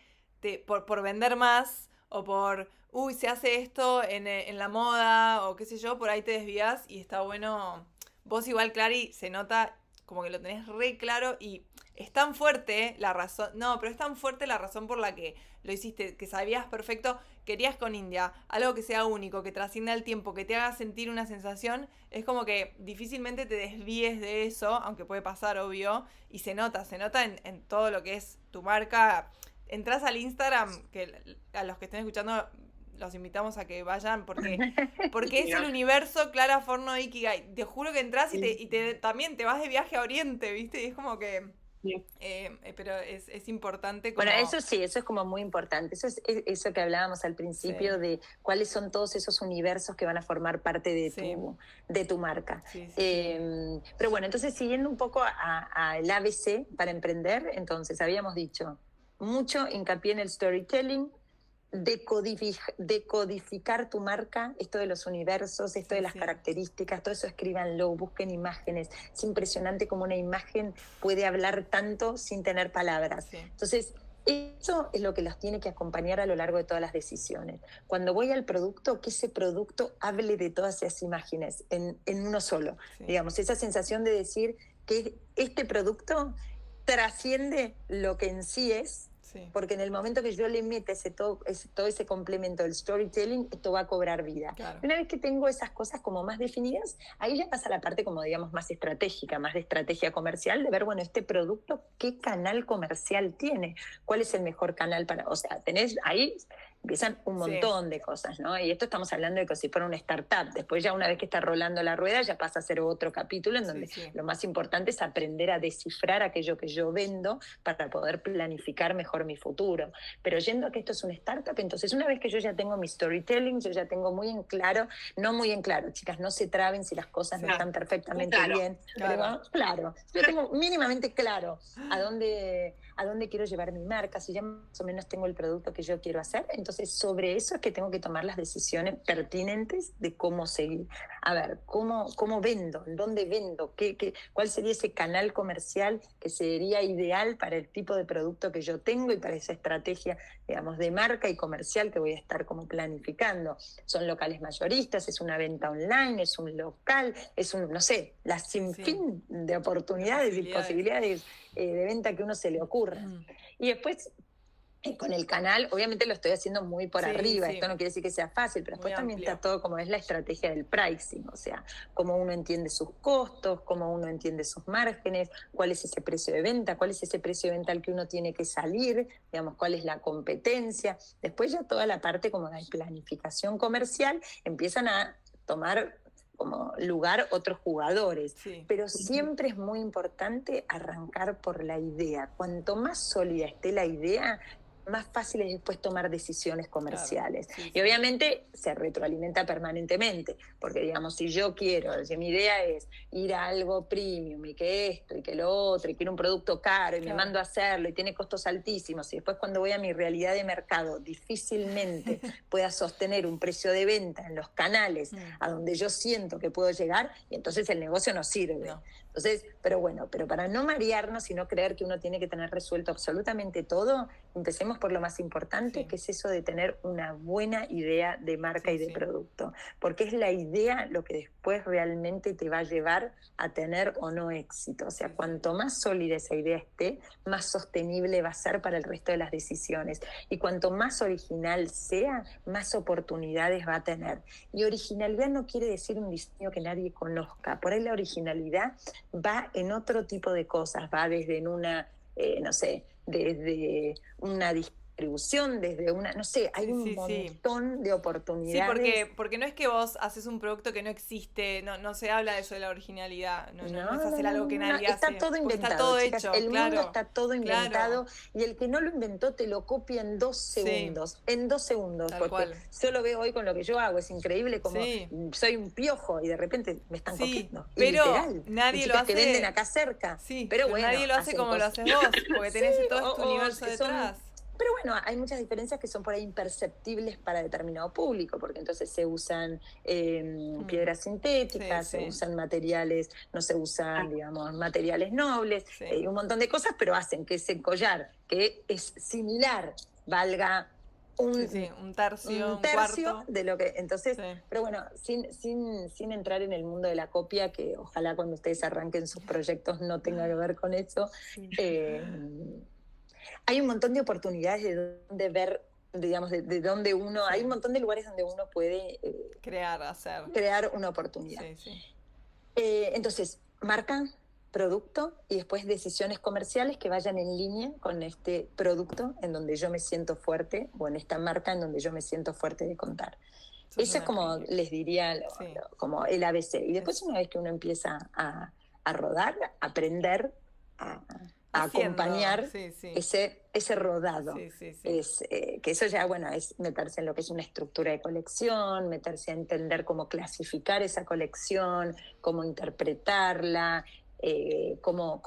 por vender más o por... se hace esto en la moda o qué sé yo, por ahí te desvías y está bueno. Vos igual, Clary, se nota como que lo tenés re claro y es tan fuerte la razón, pero es tan fuerte la razón por la que lo hiciste, que sabías perfecto, querías con India, algo que sea único, que trascienda el tiempo, que te haga sentir una sensación, es como que difícilmente te desvíes de eso, aunque puede pasar, obvio, y se nota en todo lo que es tu marca. Entrás al Instagram, que a los que estén escuchando los invitamos a que vayan porque es el universo Clara Forno Ikigai. Te juro que entras y también te vas de viaje a Oriente, ¿viste? Y es como que... pero es importante como... Bueno, eso sí, eso es como muy importante. Eso es eso que hablábamos al principio de cuáles son todos esos universos que van a formar parte de tu marca. Pero bueno, entonces siguiendo un poco al ABC para emprender, entonces habíamos dicho mucho hincapié en el storytelling, decodificar tu marca, esto de los universos, esto de las características, todo eso escríbanlo, busquen imágenes. Es impresionante cómo una imagen puede hablar tanto sin tener palabras. Entonces, eso es lo que los tiene que acompañar a lo largo de todas las decisiones. Cuando voy al producto, que ese producto hable de todas esas imágenes en uno solo. Digamos, esa sensación de decir que este producto trasciende lo que en sí es, porque en el momento que yo le meta todo ese complemento del storytelling, esto va a cobrar vida. Claro. Una vez que tengo esas cosas como más definidas, ahí ya pasa la parte como digamos más estratégica, más de estrategia comercial, de ver, bueno, este producto, ¿qué canal comercial tiene? ¿Cuál es el mejor canal para...? O sea, tenés ahí... Empiezan un montón de cosas, ¿no? Y esto estamos hablando de que si fuera una startup, después ya una vez que está rolando la rueda ya pasa a ser otro capítulo en donde lo más importante es aprender a descifrar aquello que yo vendo para poder planificar mejor mi futuro. Pero yendo a que esto es una startup, entonces una vez que yo ya tengo mi storytelling, yo ya tengo muy en claro, no muy en claro, chicas, no se traben si las cosas no están perfectamente bien. Pero claro, yo tengo mínimamente claro a dónde quiero llevar mi marca, si ya más o menos tengo el producto que yo quiero hacer, entonces sobre eso es que tengo que tomar las decisiones pertinentes de cómo seguir. A ver, ¿cómo vendo? ¿Dónde vendo? ¿Cuál sería ese canal comercial que sería ideal para el tipo de producto que yo tengo y para esa estrategia, digamos, de marca y comercial que voy a estar como planificando? ¿Son locales mayoristas? ¿Es una venta online? ¿Es un local? ¿Es un, no sé, la sinfín de oportunidades y posibilidades de venta que uno se le ocurra? Y después... con el canal, obviamente lo estoy haciendo muy por arriba, esto no quiere decir que sea fácil, pero después también está todo como es la estrategia del pricing, o sea, cómo uno entiende sus costos, cómo uno entiende sus márgenes, cuál es ese precio de venta, cuál es ese precio de venta al que uno tiene que salir, digamos, cuál es la competencia. Después ya toda la parte como de planificación comercial empiezan a tomar como lugar otros jugadores, pero siempre es muy importante arrancar por la idea. Cuanto más sólida esté la idea, más fácil es después tomar decisiones comerciales. Claro, y obviamente se retroalimenta permanentemente, porque digamos, si yo quiero, si mi idea es ir a algo premium y que esto y que lo otro, y quiero un producto caro y me mando a hacerlo y tiene costos altísimos, y después cuando voy a mi realidad de mercado difícilmente pueda sostener un precio de venta en los canales a donde yo siento que puedo llegar, y entonces el negocio no sirve. No. Entonces, pero para no marearnos y no creer que uno tiene que tener resuelto absolutamente todo, empecemos por lo más importante, que es eso de tener una buena idea de marca y de producto, porque es la idea lo que después realmente te va a llevar a tener o no éxito. O sea, cuanto más sólida esa idea esté, más sostenible va a ser para el resto de las decisiones. Y cuanto más original sea, más oportunidades va a tener. Y originalidad no quiere decir un diseño que nadie conozca. Por ahí la originalidad va en otro tipo de cosas, va desde en una, no sé, desde una distribución, desde una, no sé, hay un montón de oportunidades. Sí, porque no es que vos haces un producto que no existe, no se habla de eso de la originalidad, no es hacer algo que nadie hace. Está todo inventado, está todo chicas, hecho, el mundo está todo inventado, y el que no lo inventó te lo copia en 2 segundos, en 2 segundos, tal porque cual. Yo lo veo hoy con lo que yo hago, es increíble como soy un piojo y de repente me están copiando, pero literal, nadie lo hace, que venden acá cerca, pero bueno, nadie lo hace como lo haces vos, porque tenés todo este universo detrás. Pero bueno, hay muchas diferencias que son por ahí imperceptibles para determinado público, porque entonces se usan piedras sintéticas, se usan materiales, no se usan, digamos, materiales nobles, un montón de cosas, pero hacen que ese collar, que es similar, valga un tercio, un cuarto de lo que... Entonces, pero bueno, sin entrar en el mundo de la copia, que ojalá cuando ustedes arranquen sus proyectos no tenga que ver con eso, hay un montón de oportunidades de dónde ver, digamos, de dónde uno... Hay un montón de lugares donde uno puede... crear una oportunidad. Entonces, marca, producto y después decisiones comerciales que vayan en línea con este producto en donde yo me siento fuerte, o en esta marca en donde yo me siento fuerte de contar. Eso es como les diría como el ABC. Y después una vez que uno empieza a rodar, a aprender, a acompañar ese rodado. Que eso ya, bueno, es meterse en lo que es una estructura de colección, meterse a entender cómo clasificar esa colección, cómo interpretarla, digamos,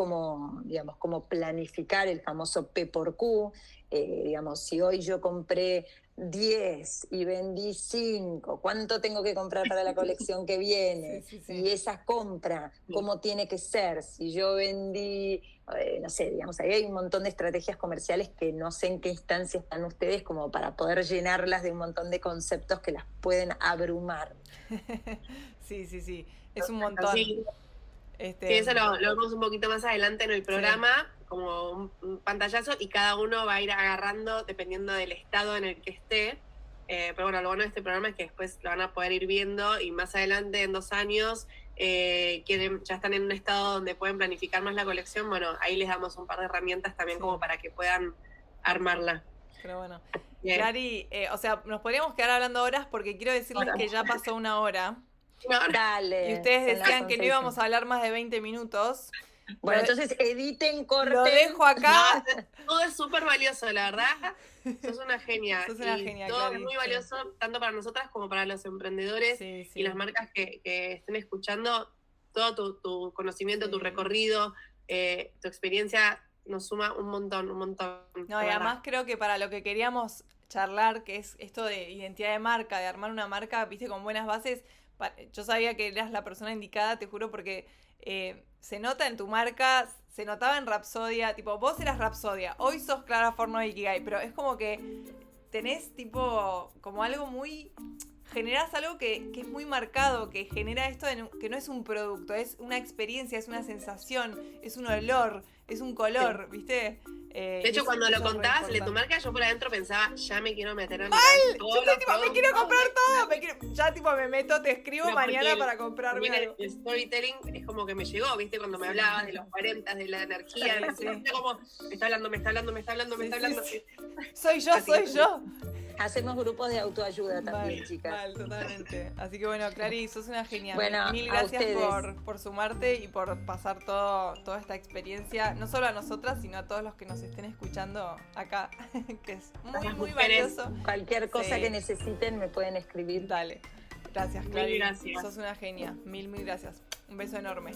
cómo planificar el famoso P por Q. Digamos, si hoy yo compré 10 y vendí 5, ¿cuánto tengo que comprar para la colección que viene? Sí. Y esa compra, ¿cómo tiene que ser? Si yo vendí, no sé, digamos, ahí hay un montón de estrategias comerciales que no sé en qué instancia están ustedes como para poder llenarlas de un montón de conceptos que las pueden abrumar. Sí, es un montón. Sí, eso lo vemos un poquito más adelante en el programa, como un pantallazo, y cada uno va a ir agarrando dependiendo del estado en el que esté. Pero bueno, lo bueno de este programa es que después lo van a poder ir viendo y más adelante, en 2 años, ya están en un estado donde pueden planificar más la colección. Bueno, ahí les damos un par de herramientas también como para que puedan armarla. Pero bueno, Clary, o sea, nos podríamos quedar hablando horas porque quiero decirles que ya pasó 1 hora. No. Dale. Y ustedes decían que no íbamos a hablar más de 20 minutos. Bueno, entonces editen, corten. Lo dejo acá. No, todo es súper valioso, la verdad. Sos una genia. Sos una genia, todo Clary, es muy valioso, tanto para nosotras como para los emprendedores y las marcas que estén escuchando. Todo tu conocimiento, tu recorrido, tu experiencia nos suma un montón. No, y además creo que para lo que queríamos charlar, que es esto de identidad de marca, de armar una marca, viste, con buenas bases, yo sabía que eras la persona indicada, te juro, porque se nota en tu marca, se notaba en Rapsodia, tipo, vos eras Rapsodia, hoy sos Clara Forno de Ikigai, pero es como que tenés tipo, como algo muy, generás algo que es muy marcado, que genera esto que no es un producto, es una experiencia, es una sensación, es un olor, es un color, ¿viste? De hecho, cuando lo contabas de tu marca, yo por adentro pensaba, ya me quiero meter en ¡Mal! Yo tipo, me quiero comprar todo. Ya tipo me meto, te escribo mañana para comprarme algo. El storytelling es como que me llegó, ¿viste? Cuando me hablabas de los 40, de la energía. Como, me está hablando. Soy yo. Hacemos grupos de autoayuda también, chicas. Mal, totalmente. Así que bueno, Clary, sos una genia. Bueno, mil gracias por sumarte y por pasar toda esta experiencia, no solo a nosotras, sino a todos los que nos estén escuchando acá, que es muy valioso. Cualquier cosa que necesiten me pueden escribir. Dale. Gracias, Clary. Mil gracias. Sos una genia. Mil gracias. Un beso enorme.